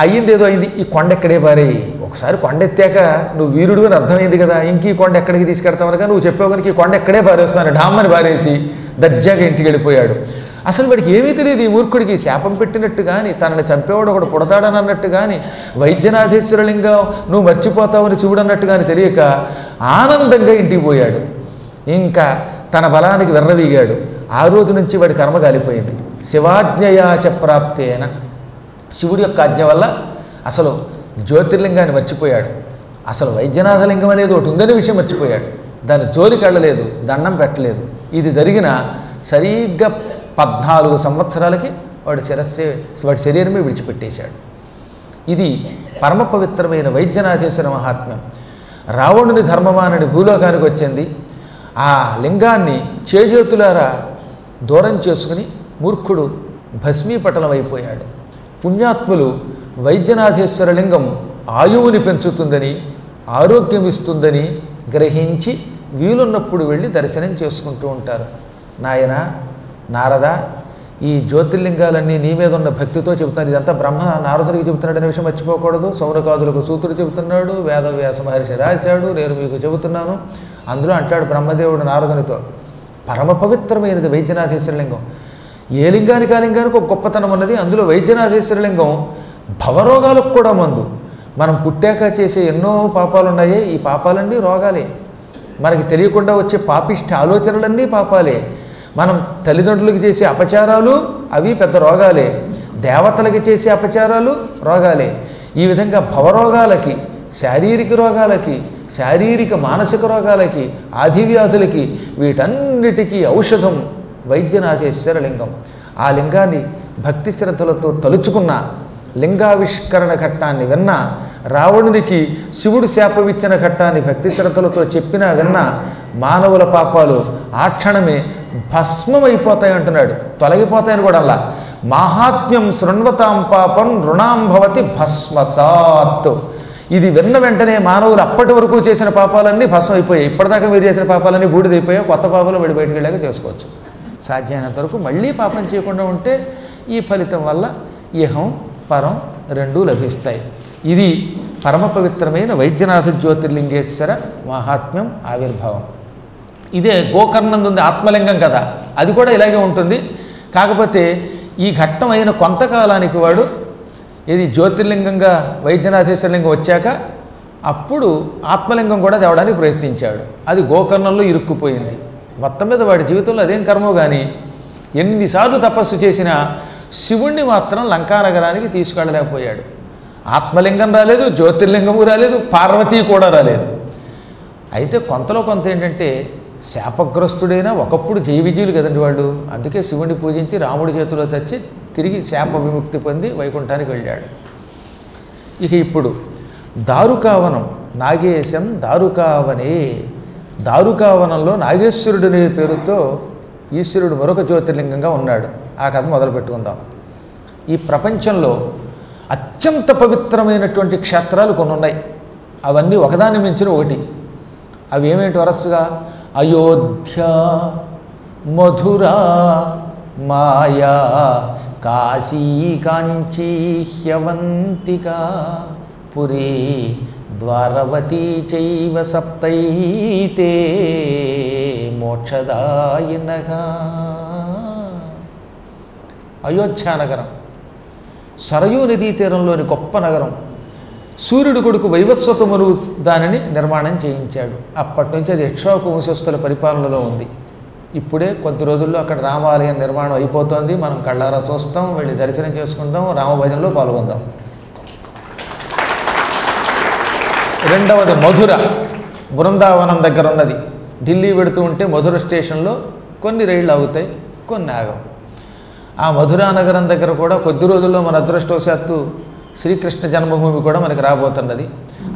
అయ్యింది ఏదో అయింది, ఈ కొండ ఎక్కడే పారేయి. ఒకసారి కొండ ఎత్తాక నువ్వు వీరుడు అని అర్థమైంది కదా, ఇంక ఈ కొండ ఎక్కడికి తీసుకెడతావు కనుక నువ్వు చెప్పావు కనుక ఈ కొండ ఎక్కడే పారేస్తున్నాను ఢామ్మని పారేసి దర్జాగా ఇంటికి వెళ్ళిపోయాడు. అసలు వాడికి ఏమీ తెలియదు, ఈ మూర్ఖుడికి శాపం పెట్టినట్టు కానీ తనని చంపేవాడు ఒకడు పుడతాడని అన్నట్టు కానీ వైద్యనాథేశ్వరలింగం నువ్వు మర్చిపోతావని శివుడు అన్నట్టు కానీ తెలియక ఆనందంగా ఇంటికి పోయాడు. ఇంకా తన బలానికి వెర్రవీగాడు. ఆ రోజు నుంచి వాడి కర్మ కాలిపోయింది. శివాజ్ఞయాచ ప్రాప్తేన, శివుడి యొక్క ఆజ్ఞ వల్ల అసలు జ్యోతిర్లింగాన్ని మర్చిపోయాడు. అసలు వైద్యనాథలింగం అనేది ఒకటి ఉందనే విషయం మర్చిపోయాడు. దాని జోలికి వెళ్ళలేదు, దండం పెట్టలేదు. ఇది జరిగిన సరిగ్గా 14 సంవత్సరాలకి వాడి శరీరమే విడిచిపెట్టేశాడు. ఇది పరమ పవిత్రమైన వైద్యనాథేశ్వర మహాత్మ్యం. రావణుని ధర్మమానని భూలోకానికి వచ్చింది. ఆ లింగాన్ని చేజేతులారా దూరం చేసుకుని మూర్ఖుడు భస్మీపటలం అయిపోయాడు. పుణ్యాత్ములు వైద్యనాథేశ్వర లింగం ఆయువుని పెంచుతుందని, ఆరోగ్యం ఇస్తుందని గ్రహించి వీలున్నప్పుడు వెళ్ళి దర్శనం చేసుకుంటూ ఉంటారు. నాయన నారద, ఈ జ్యోతిర్లింగాలన్నీ నీ మీద ఉన్న భక్తితో చెబుతాను. ఇదంతా బ్రహ్మ నారదుడికి చెబుతున్నాడు అనే విషయం మర్చిపోకూడదు. సౌనకాదులకు సూతుడు చెబుతున్నాడు, వేదవ్యాస మహర్షి రాశాడు, నేను మీకు చెబుతున్నాను. అందులో అంటాడు బ్రహ్మదేవుడు నారదునితో, పరమ పవిత్రమైనది వైద్యనాథేశ్వరలింగం. ఏ లింగానికి ఆ లింగానికి ఒక గొప్పతనం ఉన్నది. అందులో వైద్యనాథేశ్వరలింగం భవరోగాలకు కూడా మందు. మనం పుట్టాక చేసే ఎన్నో పాపాలు ఉన్నాయే, ఈ పాపాలన్నీ రోగాలే. మనకి తెలియకుండా వచ్చే పాపిష్టి ఆలోచనలన్నీ పాపాలే. మనం తల్లిదండ్రులకు చేసే అపచారాలు అవి పెద్ద రోగాలే. దేవతలకి చేసే అపచారాలు రోగాలే. ఈ విధంగా భవరోగాలకి, శారీరక రోగాలకి, శారీరక మానసిక రోగాలకి, ఆదివ్యాధులకి, వీటన్నిటికీ ఔషధం వైద్యనాథేశ్వర లింగం. ఆ లింగాన్ని భక్తి శ్రద్ధలతో తలుచుకున్న, లింగావిష్కరణ ఘట్టాన్ని విన్నా, రావణునికి శివుడు శాపవిచ్చిన ఘట్టాన్ని భక్తి శ్రద్ధలతో చెప్పినా విన్నా మానవుల పాపాలు ఆ క్షణమే భస్మమైపోతాయి అంటున్నాడు. తొలగిపోతాయని కూడా అలా. మాహాత్మ్యం శృణ్వతాం పాపం రుణాం భవతి భస్మసాత్. ఇది విన్న వెంటనే మానవులు అప్పటి వరకు చేసిన పాపాలన్నీ భస్మం అయిపోయాయి. ఇప్పటిదాకా మీరు చేసిన పాపాలన్నీ బూడిదైపోయాయి. కొత్త పాపాలు వెళ్ళి బయటకు వెళ్ళాక తెలుసుకోవచ్చు. సాధ్యమైనంత వరకు మళ్ళీ పాపం చేయకుండా ఉంటే ఈ ఫలితం వల్ల ఇహం పరం రెండూ లభిస్తాయి. ఇది పరమ పవిత్రమైన వైద్యనాథ జ్యోతిర్లింగేశ్వర మహాత్మ్యం ఆవిర్భావం. ఇదే గోకర్ణం ఉంది ఆత్మలింగం కదా, అది కూడా ఇలాగే ఉంటుంది. కాకపోతే ఈ ఘట్టం అయిన కొంతకాలానికి వాడు ఇది జ్యోతిర్లింగంగా వైద్యనాథేశ్వరలింగం వచ్చాక అప్పుడు ఆత్మలింగం కూడా తేవడానికి ప్రయత్నించాడు. అది గోకర్ణంలో ఇరుక్కుపోయింది. మొత్తం మీద వాడి జీవితంలో అదేం కర్మో కానీ ఎన్నిసార్లు తపస్సు చేసినా శివుణ్ణి మాత్రం లంకానగరానికి తీసుకెళ్ళలేకపోయాడు. ఆత్మలింగం రాలేదు, జ్యోతిర్లింగము రాలేదు, పార్వతీ కూడా రాలేదు. అయితే కొంతలో కొంత ఏంటంటే శాపగ్రస్తుడైనా ఒకప్పుడు జయ విజయులు కదండి వాళ్ళు. అందుకే శివుణ్ణి పూజించి రాముడి చేతిలో చచ్చి తిరిగి శాప విముక్తి పొంది వైకుంఠానికి వెళ్ళాడు. ఇక ఇప్పుడు దారుకావనం, నాగేశం దారుకావనే. దారుకావనంలో నాగేశ్వరుడనే పేరుతో ఈశ్వరుడు మరొక జ్యోతిర్లింగంగా ఉన్నాడు. ఆ కథ మొదలు పెట్టుకుందాం. ఈ ప్రపంచంలో అత్యంత పవిత్రమైనటువంటి క్షేత్రాలు కొన్ని ఉన్నాయి. అవన్నీ ఒకదాన్ని మించిన ఒకటి. అవి ఏమేంటి వరసగా? అయోధ్య, మధురా, మాయా, కాశీ, కాంచీ, హ్యవంతికా, పురీ, ద్వారవతీ చైవ సప్తైతే మోక్షదాయినగా. అయోధ్యానగరం సరయూ నదీ తీరంలోని గొప్ప నగరం. సూర్యుడు కొడుకు వైవస్వతమును దానిని నిర్మాణం చేయించాడు. అప్పటి నుంచి అది ఇక్ష్వాకు వంశస్థుల పరిపాలనలో ఉంది. ఇప్పుడే కొద్ది రోజుల్లో అక్కడ రామాలయం నిర్మాణం అయిపోతుంది. మనం కళ్ళారా చూస్తాం, వెళ్ళి దర్శనం చేసుకుందాం, రామభజనలో పాల్గొందాం. రెండవది మధుర, బృందావనం దగ్గర ఉన్నది. ఢిల్లీ వెడుతూ ఉంటే మధుర స్టేషన్లో కొన్ని రైళ్ళు ఆగుతాయి, కొన్ని ఆగవు. ఆ మధురా నగరం దగ్గర కూడా కొద్ది రోజుల్లో మన అదృష్టవశాత్తు శ్రీకృష్ణ జన్మభూమి కూడా మనకి రాబోతున్నది.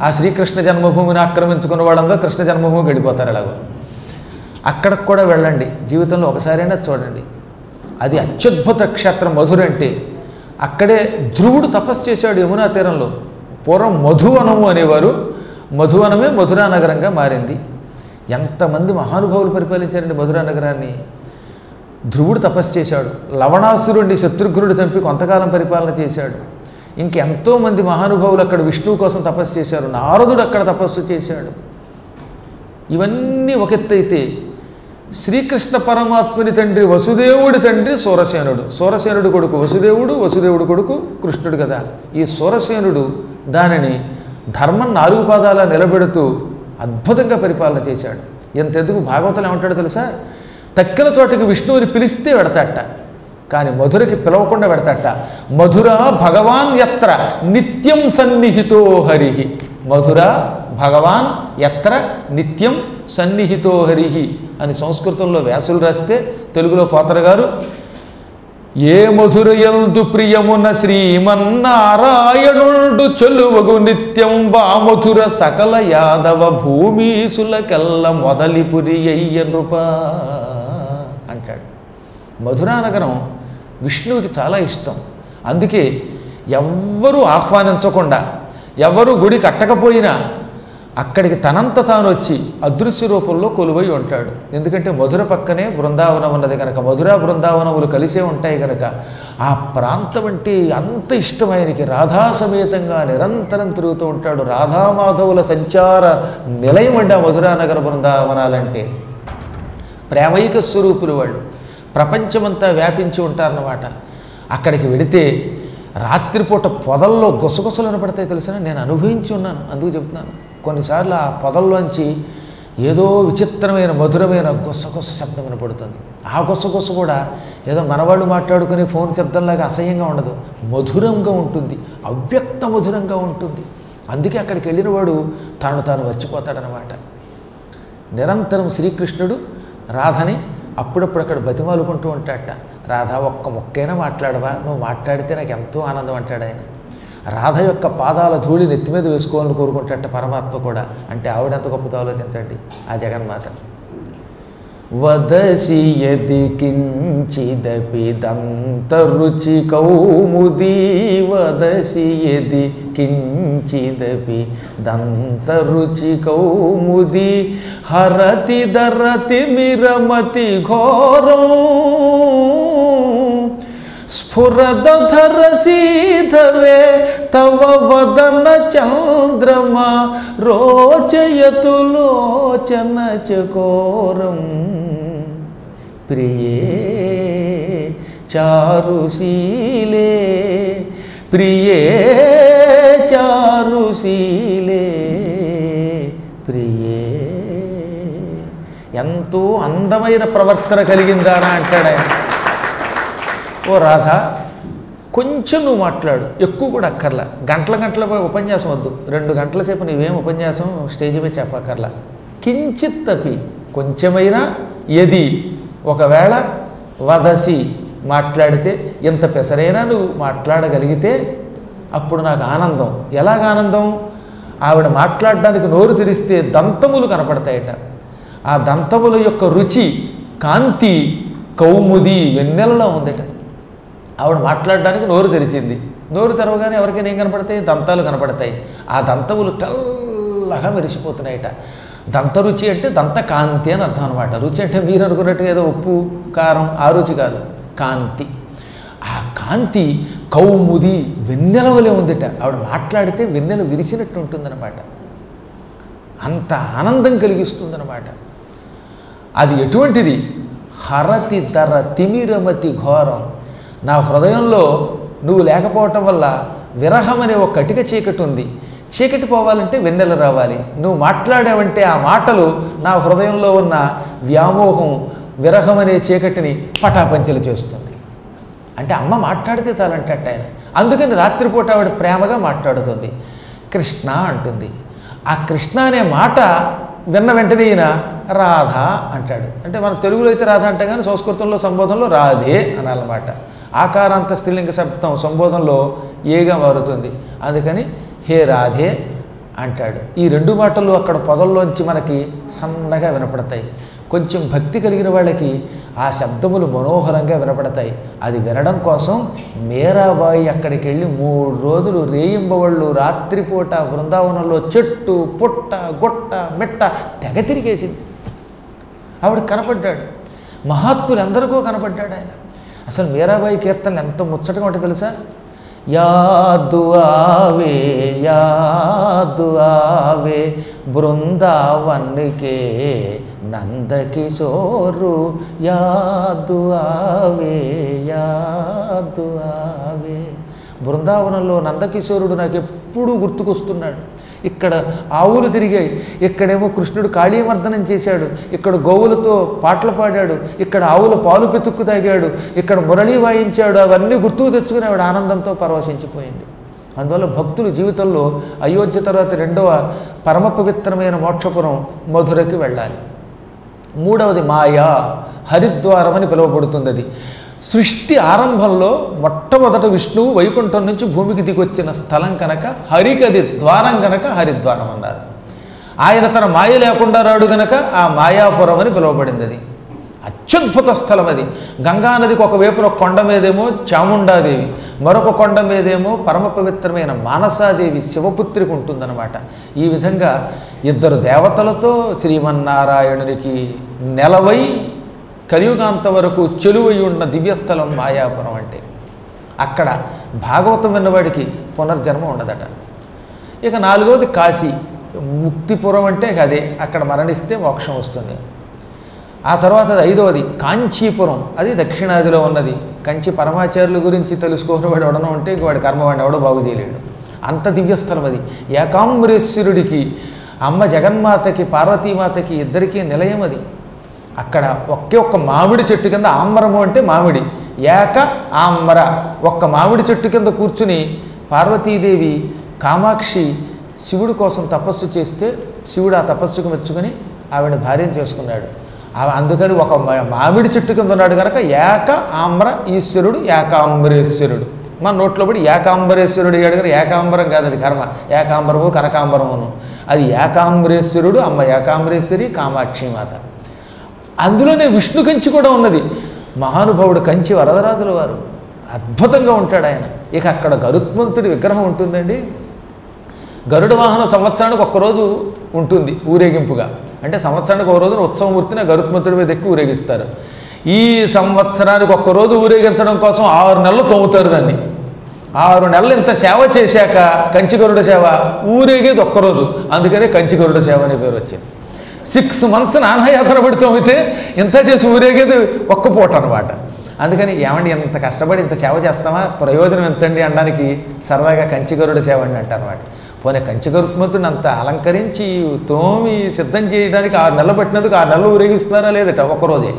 ఆ శ్రీకృష్ణ జన్మభూమిని ఆక్రమించుకున్న వాళ్ళందరూ కృష్ణ జన్మభూమికి వెళ్ళిపోతారు. ఎలాగో అక్కడికి కూడా వెళ్ళండి, జీవితంలో ఒకసారైనా చూడండి. అది అత్యద్భుత క్షేత్రం మధుర అంటే. అక్కడే ధ్రువుడు తపస్సు చేశాడు యమునా తీరంలో. పూర్వం మధువనము అనేవారు, మధువనమే మధురా నగరంగా మారింది. ఎంతమంది మహానుభావులు పరిపాలించారండి మధురా నగరాన్ని. ధ్రువుడు తపస్సు చేశాడు, లవణాసురుడిని శత్రుఘ్నుడు చంపి కొంతకాలం పరిపాలన చేశాడు. ఇంకెంతోమంది మహానుభావులు అక్కడ విష్ణువు కోసం తపస్సు చేశారు. నారదుడు అక్కడ తపస్సు చేశాడు. ఇవన్నీ ఒక ఎత్తైతే శ్రీకృష్ణ పరమాత్ముని తండ్రి వసుదేవుడి తండ్రి సూరసేనుడు, సూరసేనుడు కొడుకు వసుదేవుడు, వసుదేవుడు కొడుకు కృష్ణుడు కదా. ఈ సూరసేనుడు దానిని ధర్మం 4 పాదాల నిలబెడుతూ అద్భుతంగా పరిపాలన చేశాడు. ఎంతెందుకు భాగవతం ఏమంటాడో తెలుసా? తక్కిన చోటకి విష్ణువుని పిలిస్తే వెడతాట, కానీ మధురకి పిలవకుండా పెడతాట. మధుర భగవాన్ యత్ర నిత్యం సన్నిహితో హరిహి. మధుర భగవాన్ యత్ర నిత్యం సన్నిహితో హరిహి అని సంస్కృతంలో వ్యాసులు రాస్తే, తెలుగులో పోతర గారు ఏ మధురయందు ప్రియమున శ్రీమన్నారాయణుడు చెలువగు నిత్యం వా మధుర సకల యాదవ భూమీసులకెల్ల మొదలిపురి అయ్య నృప అంటాడు. మధురా నగరం విష్ణువుకి చాలా ఇష్టం. అందుకే ఎవ్వరూ ఆహ్వానించకుండా, ఎవరు గుడి కట్టకపోయినా అక్కడికి తనంత తాను వచ్చి అదృశ్య రూపంలో కొలువై ఉంటాడు. ఎందుకంటే మధుర పక్కనే బృందావనం ఉన్నది కనుక, మధుర బృందావనములు కలిసే ఉంటాయి కనుక ఆ ప్రాంతం అంటే అంత ఇష్టమైనకి. రాధా సమేతంగా నిరంతరం తిరుగుతూ ఉంటాడు. రాధామాధవుల సంచార నిలయం అండి ఆ మధురా నగర బృందావనాలంటే. ప్రేమైక స్వరూపులు వాళ్ళు, ప్రపంచమంతా వ్యాపించి ఉంటారన్నమాట. అక్కడికి వెడితే రాత్రిపూట పొదల్లో గుసగుసలు పడతాయి తెలుసా. నేను అనుభవించి ఉన్నాను, అందుకు చెప్తున్నాను. కొన్నిసార్లు ఆ పొదల్లోంచి ఏదో విచిత్రమైన మధురమైన గుసగుస శబ్దం వినపడుతుంది. ఆ గుసగుస కూడా ఏదో మనవాళ్ళు మాట్లాడుకునే ఫోన్ శబ్దంలాగా అసహ్యంగా ఉండదు, మధురంగా ఉంటుంది, అవ్యక్త మధురంగా ఉంటుంది. అందుకే అక్కడికి వెళ్ళిన వాడు తాను మర్చిపోతాడనమాట. నిరంతరం శ్రీకృష్ణుడు రాధని అప్పుడప్పుడు అక్కడ బతిమాలుకుంటూ ఉంటాడట. రాధ ఒక్క ముక్కైనా మాట్లాడవా, నువ్వు మాట్లాడితే నాకు ఎంతో ఆనందం అంటాడు ఆయన. రాధ యొక్క పాదాల ధూళి నెత్తి మీద వేసుకోవాలని కోరుకుంటాడట పరమాత్మ కూడా. అంటే ఆవిడెంత గొప్పతో ఆలోచించండి ఆ జగన్మాత. వదసి యది కించిదపి దంతరుచి కౌముదీ, వదసి యది కించిదపి దంతరుచి కౌముదీ, హరతి దరతి మిరమతి ఘోరం, స్ఫురదధర సీధవే తవ వదన చంద్రమా, రోచయతు లోచన చకోరం, ప్రియే చారుశీలే, ప్రియే చారుశీలే, ప్రియే. ఎంతో అందమైన ప్రవర్తన కలిగిందానా అంటాడు ఆయన. ఓ రాధ, కొంచెం నువ్వు మాట్లాడు, ఎక్కువ కూడా అక్కర్లా. గంటల ఉపన్యాసం వద్దు, 2 గంటల సేపు నీవేం ఉపన్యాసం స్టేజ్ మీద చెప్పక్కర్లా. కించిత్ అపి, కొంచెమైనా, ఎది ఒకవేళ, వదసి మాట్లాడితే, ఎంత పెసరైనా నువ్వు మాట్లాడగలిగితే అప్పుడు నాకు ఆనందం. ఎలాగ ఆనందం? ఆవిడ మాట్లాడడానికి నోరు తెరిస్తే దంతములు కనపడతాయట. ఆ దంతముల యొక్క రుచి, కాంతి కౌముది వెన్నెలలో ఉందట. ఆవిడ మాట్లాడడానికి నోరు తెరిచింది. నోరు తెరవగానే ఎవరికైనా ఏం కనపడతాయి? దంతాలు కనపడతాయి. ఆ దంతములు తెల్లగా మెరిసిపోతున్నాయట. దంతరుచి అంటే దంత కాంతి అని అర్థం అనమాట. రుచి అంటే మీరు అనుకున్నట్టుగా ఏదో ఉప్పు కారం ఆ రుచి కాదు, కాంతి. ఆ కాంతి కౌముది వెన్నెల వలె ఉందిట. ఆవిడ మాట్లాడితే వెన్నెల విరిసినట్టు ఉంటుందన్నమాట. అంత ఆనందం కలిగిస్తుందన్నమాట. అది ఎటువంటిది? హరతి ధర తిమిరమతి ఘోరం. నా హృదయంలో నువ్వు లేకపోవటం వల్ల విరహం అనే ఒక కటిక చీకటి ఉంది. చీకటి పోవాలంటే వెన్నెల రావాలి. నువ్వు మాట్లాడావంటే ఆ మాటలు నా హృదయంలో ఉన్న వ్యామోహం, విరహం అనే చీకటిని పటాపంచలు చేస్తుంది. అంటే అమ్మ మాట్లాడితే చాలంటే ఆయన. అందుకని రాత్రిపూట ఆవిడ ప్రేమగా మాట్లాడుతుంది, కృష్ణ అంటుంది. ఆ కృష్ణ అనే మాట విన్న వెంటనే ఈయన రాధ అంటాడు. అంటే మన తెలుగులో అయితే రాధ అంటే కానీ సంస్కృతంలో సంబోధనలో రాధే అనాలన్నమాట. ఆకారాంత స్త్రీలింగ శబ్దం సంబోధనలో ఏగా మారుతుంది. అందుకని హే రాధే అంటాడు. ఈ 2 మాటలు అక్కడ పొదల్లోంచి మనకి సన్నగా వినపడతాయి. కొంచెం భక్తి కలిగిన వాళ్ళకి ఆ శబ్దములు మనోహరంగా వినపడతాయి. అది వినడం కోసం మీరాబాయి అక్కడికి వెళ్ళి 3 రోజులు రేయింబవళ్ళు రాత్రిపూట బృందావనంలో చెట్టు పుట్ట గుట్ట మెట్ట తెగ తిరిగేసింది. ఆవిడ కనపడ్డాడు. మహాత్ములు ఎందరికో కనపడ్డాడు ఆయన. అసలు మీరాబాయి కీర్తనలు ఎంత ముచ్చటగా ఉంటాయి తెలుసా? యాదు ఆవే యాదు ఆవే బృందావన్కే నందకిశోరు యాదు ఆవే యాదు ఆవే. బృందావనంలో నందకిశోరుడు నాకు ఎప్పుడూ గుర్తుకొస్తున్నాడు. ఇక్కడ ఆవులు తిరిగాయి, ఇక్కడేమో కృష్ణుడు కాళీమర్దనం చేశాడు, ఇక్కడ గోవులతో పాటలు పాడాడు, ఇక్కడ ఆవుల పాలు పెతుక్కు తాగాడు, ఇక్కడ మురళి వాయించాడు. అవన్నీ గుర్తుకు తెచ్చుకుని ఆవిడ ఆనందంతో పరవశించిపోయింది. అందువల్ల భక్తులు జీవితంలో అయోధ్య తర్వాత 2వ పరమ పవిత్రమైన మోక్షపురం మధురకి వెళ్ళాలి. 3వది మాయా, హరిద్వారం అని పిలువబడుతుంది. అది సృష్టి ఆరంభంలో మొట్టమొదట విష్ణువు వైకుంఠం నుంచి భూమికి దిగొచ్చిన స్థలం కనుక హరికది ద్వారం కనుక హరిద్వారం అన్నారు. ఆయన తన మాయ లేకుండా రాడు కనుక ఆ మాయాపురం అని పిలువబడింది. అది అత్యద్భుత స్థలం. అది గంగానదికి ఒకవైపున కొండ మీదేమో చాముండాదేవి, మరొక కొండ మీదేమో పరమ పవిత్రమైన మానసాదేవి శివపుత్రికి ఉంటుందన్నమాట. ఈ విధంగా 2 దేవతలతో శ్రీమన్నారాయణునికి నెలవై కలియుగాంత వరకు చెలువై ఉన్న దివ్యస్థలం మాయాపురం. అంటే అక్కడ భాగవతం విన్నవాడికి పునర్జన్మ ఉండదట. ఇక 4వది కాశీ, ముక్తిపురం అంటే అదే, అక్కడ మరణిస్తే మోక్షం వస్తుంది. ఆ తర్వాత 5వది కాంచీపురం, అది దక్షిణాదిలో ఉన్నది. కంచి పరమాచార్యుల గురించి తెలుసుకోని వాడు ఎవడనో ఉంటే ఇంక వాడి కర్మ వాడిని ఎవడో బాగు చేయలేడు. అంత దివ్యస్థలం అది. ఏకాంబరేశ్వరుడికి, అమ్మ జగన్మాతకి, పార్వతీమాతకి ఇద్దరికీ నిలయం అది. అక్కడ ఒక్క మామిడి చెట్టు కింద, ఆంబరము అంటే మామిడి, ఏక ఆంబర, ఒక్క మామిడి చెట్టు కింద కూర్చుని పార్వతీదేవి కామాక్షి శివుడి కోసం తపస్సు చేస్తే శివుడు ఆ తపస్సుకు మెచ్చుకొని ఆవిడ భార్యను చేసుకున్నాడు. అందుకని ఒక మామిడి చెట్టు కింద ఉన్నాడు కనుక ఏక ఆంబర ఈశ్వరుడు, ఏకాంబరేశ్వరుడు. మన నోట్లో పడి ఏకాంబరేశ్వరుడు అయ్యాడు కానీ ఏకాంబరం కాదు, అది కర్మ. ఏకాంబరము కనకాంబరమును, అది ఏకాంబరేశ్వరుడు, అమ్మ ఏకాంబరేశ్వరి, కామాక్షి మాత. అందులోనే విష్ణు కంచి కూడా ఉన్నది. మహానుభావుడు కంచి వరదరాజుల వారు అద్భుతంగా ఉంటాడు ఆయన. ఇక అక్కడ గరుత్మంతుడి విగ్రహం ఉంటుందండి. గరుడ వాహనం సంవత్సరానికి ఒక్కరోజు ఉంటుంది ఊరేగింపుగా. అంటే సంవత్సరానికి ఒక రోజున ఉత్సవమూర్తిని గరుత్మంతుడి మీద ఎక్కి ఊరేగిస్తారు. ఈ సంవత్సరానికి ఒక్కరోజు ఊరేగించడం కోసం 6 నెలలు తోముతారు దాన్ని. 6 నెలలు ఇంత సేవ చేశాక కంచి గరుడ సేవ, ఊరేగేది ఒక్కరోజు. అందుకనే కంచి గరుడ సేవ అనే పేరు వచ్చింది. 6 months నానాయాత్ర పడితే అయితే ఇంత చేసి ఊరేగేది ఒక్క పూట అనమాట. అందుకని ఏమండి ఇంత కష్టపడి ఇంత సేవ చేస్తామా, ప్రయోజనం ఎంతండి అనడానికి సరదాగా కంచి గరుడ సేవ అని అంటారు అనమాట. పోనీ కంచి గరుత్మంతుడిని అంత అలంకరించి తోమి సిద్ధం చేయడానికి 6 నెలలు పట్టినందుకు 6 నెలలు ఊరేగిస్తున్నారా లేదట, ఒక్కరోజే.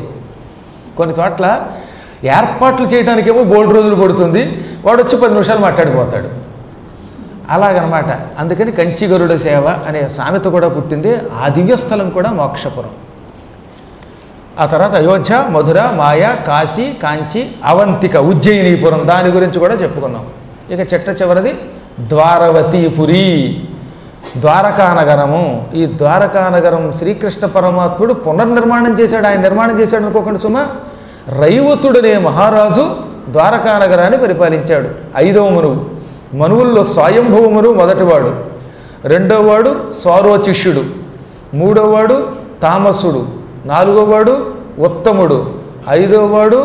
కొన్ని చోట్ల ఏర్పాట్లు చేయడానికేమో బోల్డ్ రోజులు పడుతుంది, వాడు వచ్చి 10 నిమిషాలు మాట్లాడిపోతాడు. అలాగనమాట. అందుకని కంచి గరుడ సేవ అనే సామెత కూడా పుట్టింది. ఆ దివ్యస్థలం కూడా మోక్షపురం. ఆ తర్వాత అయోధ్య, మధుర, మాయ, కాశీ, కాంచి, అవంతిక, ఉజ్జయినీపురం, దాని గురించి కూడా చెప్పుకున్నాం. ఇక చిట్ట చివరిది ద్వారవతీపురి, ద్వారకానగరము. ఈ ద్వారకానగరం శ్రీకృష్ణ పరమాత్ముడు పునర్నిర్మాణం చేశాడు. ఆయన నిర్మాణం చేశాడు అనుకోకండి సుమ. రైవతుడనే మహారాజు ద్వారకానగరాన్ని పరిపాలించాడు. 5వ మనువు. మనువుల్లో స్వయంభవమును మొదటివాడు, 2వవాడు సారోచిష్యుడు, 3వవాడు తామసుడు, 4వవాడు ఉత్తముడు, 5వవాడు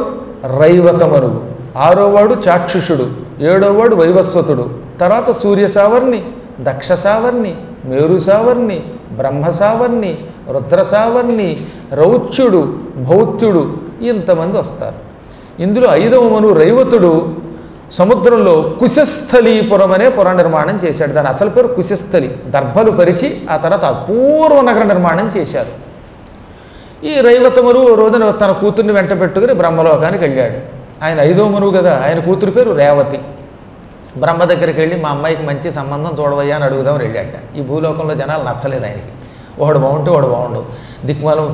రైవతమనువు, 6వవాడు చాక్షుషుడు, 7వవాడు వైవస్వతుడు. తర్వాత సూర్యసావర్ణి, దక్షసావర్ణి, మేరుసావర్ణి, బ్రహ్మసావర్ణి, రుద్రసావర్ణి, రౌచ్యుడు, భౌత్యుడు, ఇంతమంది వస్తారు. ఇందులో 5వ మనువు రైవతుడు సముద్రంలో కుశస్థలీపురం అనే పుర నిర్మాణం చేశాడు. దాని అసలు పేరు కుశస్థలి. దర్భలు పరిచి ఆ తర్వాత అపూర్వ నగర నిర్మాణం చేశారు. ఈ రైవతమరు రోజున తన కూతుర్ని వెంట పెట్టుకుని బ్రహ్మలోకానికి వెళ్ళాడు. ఆయన 5వ మనువు కదా, ఆయన కూతురు పేరు రేవతి. బ్రహ్మ దగ్గరికి వెళ్ళి మా అమ్మాయికి మంచి సంబంధం చూడవయ్యా అని అడుగుదామని వెళ్ళాట. ఈ భూలోకంలో జనాలు నచ్చలేదు ఆయనకి. వాడు బాగుంటే వాడు బాగుండు. దిక్కుమాలం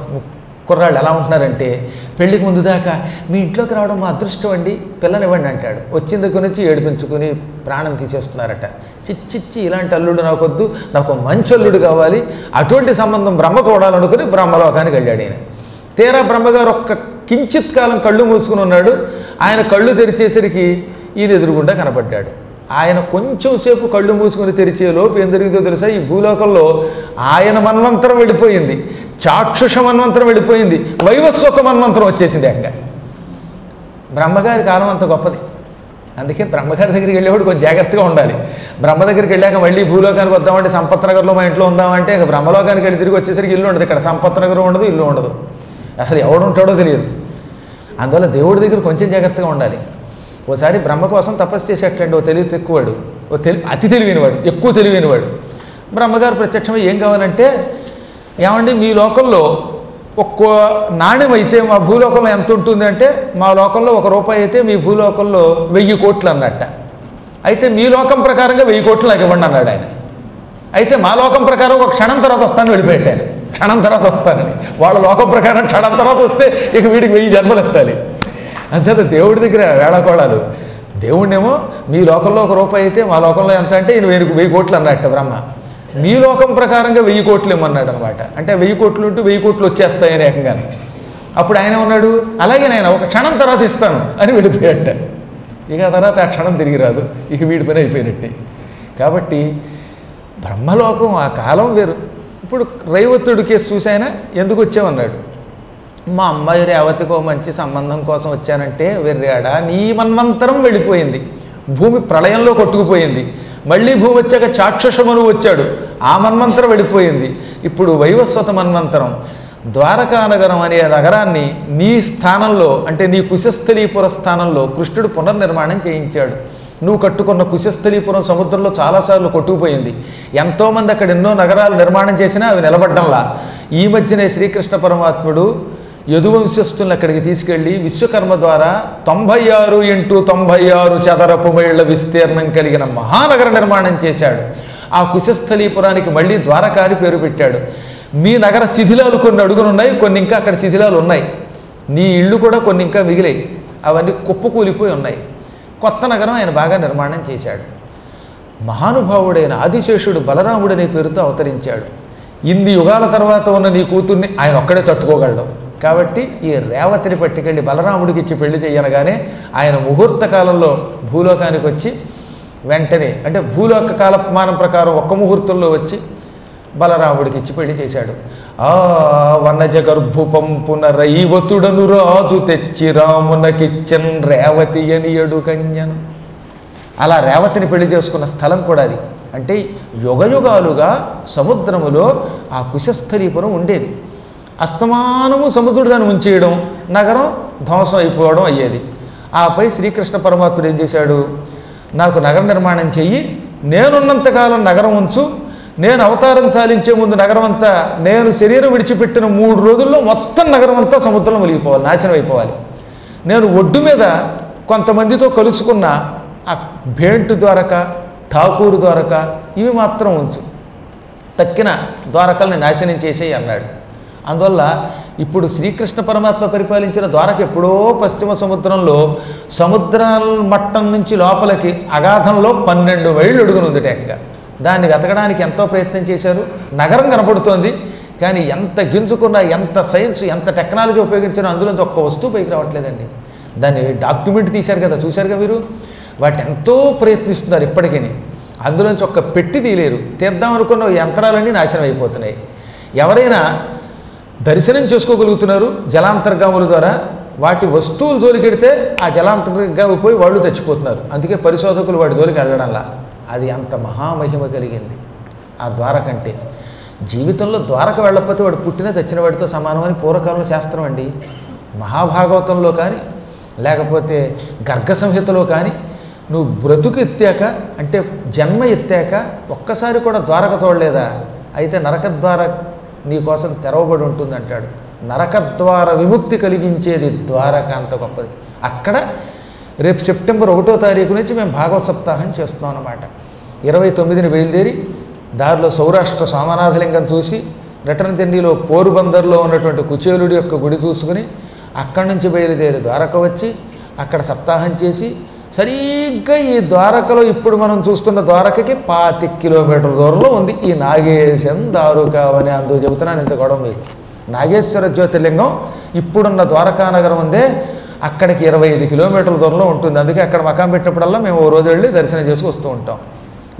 కుర్రాళ్ళు ఎలా ఉంటున్నారంటే పెళ్లికి ముందు దాకా మీ ఇంట్లోకి రావడం మా అదృష్టం అండి, పిల్లనివ్వండి అంటాడు. వచ్చిన దగ్గర నుంచి ఏడిపించుకుని ప్రాణం తీసేస్తున్నారట. చిచ్చిచ్చి ఇలాంటి అల్లుడు నాకొద్దు, నాకు మంచి అల్లుడు కావాలి, అటువంటి సంబంధం బ్రహ్మ చూడాలనుకుని బ్రహ్మలోకానికి వెళ్ళాడు. ఆయన తీరా బ్రహ్మగారు ఒక్క కించిత్ కాలం కళ్ళు మూసుకుని ఉన్నాడు. ఆయన కళ్ళు తెరిచేసరికి ఈయన ఎదురుగుండా కనపడ్డాడు. ఆయన కొంచెం సేపు కళ్ళు మూసుకుని తెరిచేలోపు ఏం జరిగిందో తెలుసా? ఈ భూలోకంలో ఆయన మన్వంతరం వెళ్ళిపోయింది, చాక్షుష మన్వంతరం వెళ్ళిపోయింది, వైవస్వత మన్వంతరం వచ్చేసింది. అక్కడ బ్రహ్మగారి కాలం అంత గొప్పది. అందుకే బ్రహ్మగారి దగ్గరికి వెళ్ళేవాడు కొంచెం జాగ్రత్తగా ఉండాలి. బ్రహ్మ దగ్గరికి వెళ్ళాక మళ్ళీ భూలోకానికి వద్దామంటే సంపత్ నగర్లో మా ఇంట్లో ఉందామంటే ఇక బ్రహ్మలోకానికి వెళ్ళి తిరిగి వచ్చేసరికి ఇల్లు ఉండదు. ఇక్కడ సంపత్ నగరం ఉండదు, ఇల్లు ఉండదు, అసలు ఎవడు ఉంటాడో తెలియదు. అందువల్ల దేవుడి దగ్గర కొంచెం జాగ్రత్తగా ఉండాలి. ఓసారి బ్రహ్మ కోసం తపస్సు చేసేటండి ఓ తెలివి తక్కువవాడు, అతి తెలివైనవాడు, ఎక్కువ తెలివైనవాడు. బ్రహ్మగారు ప్రత్యక్షమై ఏం కావాలంటే, ఏమండి మీ లోకంలో ఒక్క నాణ్యం అయితే మా భూలోకంలో ఎంత ఉంటుంది అంటే, మా లోకంలో ₹1 అయితే మీ భూలోకంలో 1000 కోట్లు అన్నట్ట. అయితే మీ లోకం ప్రకారంగా 1000 కోట్లు నాకు ఇవ్వండి అన్నాడు ఆయన. అయితే మా లోకం ప్రకారం ఒక క్షణం తర్వాత వస్తాను వెళ్ళిపెట్టాను, క్షణం తర్వాత వస్తానని. వాళ్ళ లోకం ప్రకారం క్షణం తర్వాత వస్తే ఇక వీడికి 1000 జన్మలు ఎత్తాలి. అంచేత దేవుడి దగ్గర వేళాకోళాలు. దేవుణ్ణేమో మీ లోకంలో ₹1 అయితే మా లోకంలో ఎంత అంటే ఈయన 1000 కోట్లు అన్నట్ట బ్రహ్మ. మీ లోకం ప్రకారంగా 1000 కోట్లు ఇమ్మన్నాడు అనమాట. అంటే 1000 కోట్లు ఉంటూ 1000 కోట్లు వచ్చేస్తాయని ఏకంగానే. అప్పుడు ఆయన ఉన్నాడు, అలాగే నేను ఒక క్షణం తర్వాత ఇస్తాను అని వెళ్ళిపోయాట. ఇక తర్వాత ఆ క్షణం తిరిగి రాదు, ఇక వీడి పని అయిపోయినట్టే. కాబట్టి బ్రహ్మలోకం ఆ కాలం వేరు. ఇప్పుడు రైవతుడి కేసు చూసాయినా ఎందుకు వచ్చామన్నాడు. మా అమ్మాయి రేవతికో మంచి సంబంధం కోసం వచ్చానంటే, వెర్రాడా నీ మన్వంతరం వెళ్ళిపోయింది, భూమి ప్రళయంలో కొట్టుకుపోయింది. మళ్ళీ భూమి వచ్చాక చాక్షుషమను వచ్చాడు, ఆ మన్వంతరం వెళ్ళిపోయింది. ఇప్పుడు వైవస్వత మన్వంతరం. ద్వారకా నగరం అనే నగరాన్ని నీ స్థానంలో, అంటే నీ కుశస్థలీపుర స్థానంలో కృష్ణుడు పునర్నిర్మాణం చేయించాడు. నువ్వు కట్టుకున్న కుశస్థలీపురం సముద్రంలో చాలాసార్లు కొట్టుకుపోయింది. ఎంతోమంది అక్కడ ఎన్నో నగరాలు నిర్మాణం చేసినా అవి నిలబడ్డంలా. ఈ మధ్యనే శ్రీకృష్ణ పరమాత్ముడు యదువంశస్థులను అక్కడికి తీసుకెళ్ళి విశ్వకర్మ ద్వారా 96 × 96 చదరపు మైళ్ళ విస్తీర్ణం కలిగిన మహానగర నిర్మాణం చేశాడు. ఆ కుశస్థలీపురానికి మళ్ళీ ద్వారకా అని పేరు పెట్టాడు. మీ నగర శిథిలాలు కొన్ని అడుగునున్నాయి, కొన్ని ఇంకా అక్కడ శిథిలాలు ఉన్నాయి. నీ ఇళ్ళు కూడా కొన్ని ఇంకా మిగిలాయి, అవన్నీ కుప్పకూలిపోయి ఉన్నాయి. కొత్త నగరం ఆయన బాగా నిర్మాణం చేశాడు. మహానుభావుడైన ఆదిశేషుడు బలరాముడనే పేరుతో అవతరించాడు. ఇన్ని యుగాల తర్వాత ఉన్న నీ కూతుర్ని ఆయన ఒక్కడే తట్టుకోగలడు. కాబట్టి ఈ రేవతిని పట్టుకెళ్ళి బలరాముడికి ఇచ్చి పెళ్లి చేయనగానే ఆయన ముహూర్త కాలంలో భూలోకానికి వచ్చి వెంటనే, అంటే భూలోక కాలమానం ప్రకారం ఒక్క ముహూర్తంలో వచ్చి బలరాముడికి ఇచ్చి పెళ్లి చేశాడు. ఆ వనజ గర్భుపంపున రైవతుడను రాజు తెచ్చి రామునకిచ్చన్ రేవతి అనియడు కన్యను. అలా రేవతిని పెళ్లి చేసుకున్న స్థలం కూడా అది. అంటే యుగయుగాలుగా సముద్రములో ఆ కుశస్థలీపురం ఉండేది. అస్తమానము సముద్రుడు దాన్ని ఉంచేయడం, నగరం ధ్వంసం అయిపోవడం అయ్యేది. ఆపై శ్రీకృష్ణ పరమాత్ముడు ఏం చేశాడు, నాకు నగర నిర్మాణం చెయ్యి, నేనున్నంతకాలం నగరం ఉంచు, నేను అవతారం సాలించే ముందు నగరం అంతా, నేను శరీరం విడిచిపెట్టిన 3 రోజుల్లో మొత్తం నగరం అంతా సముద్రంలో మునిగిపోవాలి, నాశనం అయిపోవాలి. నేను ఒడ్డు మీద కొంతమందితో కలుసుకున్న ఆ భేంటు ద్వారక, ఠాకూరు ద్వారక ఇవి మాత్రం ఉంచు, తక్కిన ద్వారకల్ని నాశనం చేసేయి అన్నాడు. అందువల్ల ఇప్పుడు శ్రీకృష్ణ పరమాత్మ పరిపాలించిన ద్వారక ఎప్పుడో పశ్చిమ సముద్రంలో సముద్రాల మట్టం నుంచి లోపలికి అగాధంలో 12 మైళ్ళు అడుగునుంది టెక్క. దాన్ని వెతకడానికి ఎంతో ప్రయత్నం చేశారు. నగరం కనపడుతోంది, కానీ ఎంత గింజుకున్నా, ఎంత సైన్స్, ఎంత టెక్నాలజీ ఉపయోగించినా అందులోంచి ఒక్క వస్తువు పైకి రావట్లేదండి. దాన్ని డాక్యుమెంట్ తీశారు కదా, చూశారుగా మీరు, వాటి ఎంతో ప్రయత్నిస్తున్నారు ఇప్పటికీ. అందులోంచి ఒక్క పెట్టి తీయలేరు. తీద్దాం అనుకున్న యంత్రాలన్నీ నాశనం అయిపోతున్నాయి. ఎవరైనా దర్శనం చేసుకోగలుగుతున్నారు జలాంతర్గాముల ద్వారా, వాటి వస్తువులు జోలికెడితే ఆ జలాంతర్గామి పోయి వాళ్ళు చచ్చిపోతున్నారు. అందుకే పరిశోధకులు వాటి జోలికి వెళ్ళడంలా. అది అంత మహామహిమ కలిగింది ఆ ద్వారకంటే. జీవితంలో ద్వారక వెళ్ళకపోతే వాడు పుట్టిన చచ్చిన వాడితో సమానమని పూర్వకాలంలో శాస్త్రం అండి. మహాభాగవతంలో కానీ లేకపోతే గర్గ సంహితలో కానీ నువ్వు బ్రతుకు ఎత్తాక, అంటే జన్మ ఎత్తాక ఒక్కసారి కూడా ద్వారక చూడలేదా, అయితే నరకద్వార నీకోసం తెరవబడి ఉంటుంది అంటాడు. నరకద్వార విముక్తి కలిగించేది ద్వారక, అంత గొప్పది. అక్కడ రేపు సెప్టెంబర్ 1వ తారీఖు నుంచి మేము భాగవత సప్తాహం చేస్తున్నాం అన్నమాట. 29ని బయలుదేరి దారిలో సౌరాష్ట్ర సోమనాథలింగం చూసి, రిటర్న్ దిండిలో పోరుబందర్లో ఉన్నటువంటి కుచేలుడి యొక్క గుడి చూసుకుని అక్కడి నుంచి బయలుదేరి ద్వారక వచ్చి అక్కడ సప్తాహం చేసి, సరిగ్గా ఈ ద్వారకలో ఇప్పుడు మనం చూస్తున్న ద్వారకకి 25 కిలోమీటర్ల దూరంలో ఉంది ఈ నాగేశం దారుకావని. అందుకు చెబుతున్నాను ఇంత గొడవ మీకు. నాగేశ్వర జ్యోతిర్లింగం ఇప్పుడున్న ద్వారకా నగరం ఉందే అక్కడికి 25 కిలోమీటర్ల దూరంలో ఉంటుంది. అందుకే అక్కడ మకాం పెట్టినప్పుడల్లా మేము ఓ రోజు వెళ్ళి దర్శనం చేసి వస్తూ ఉంటాం.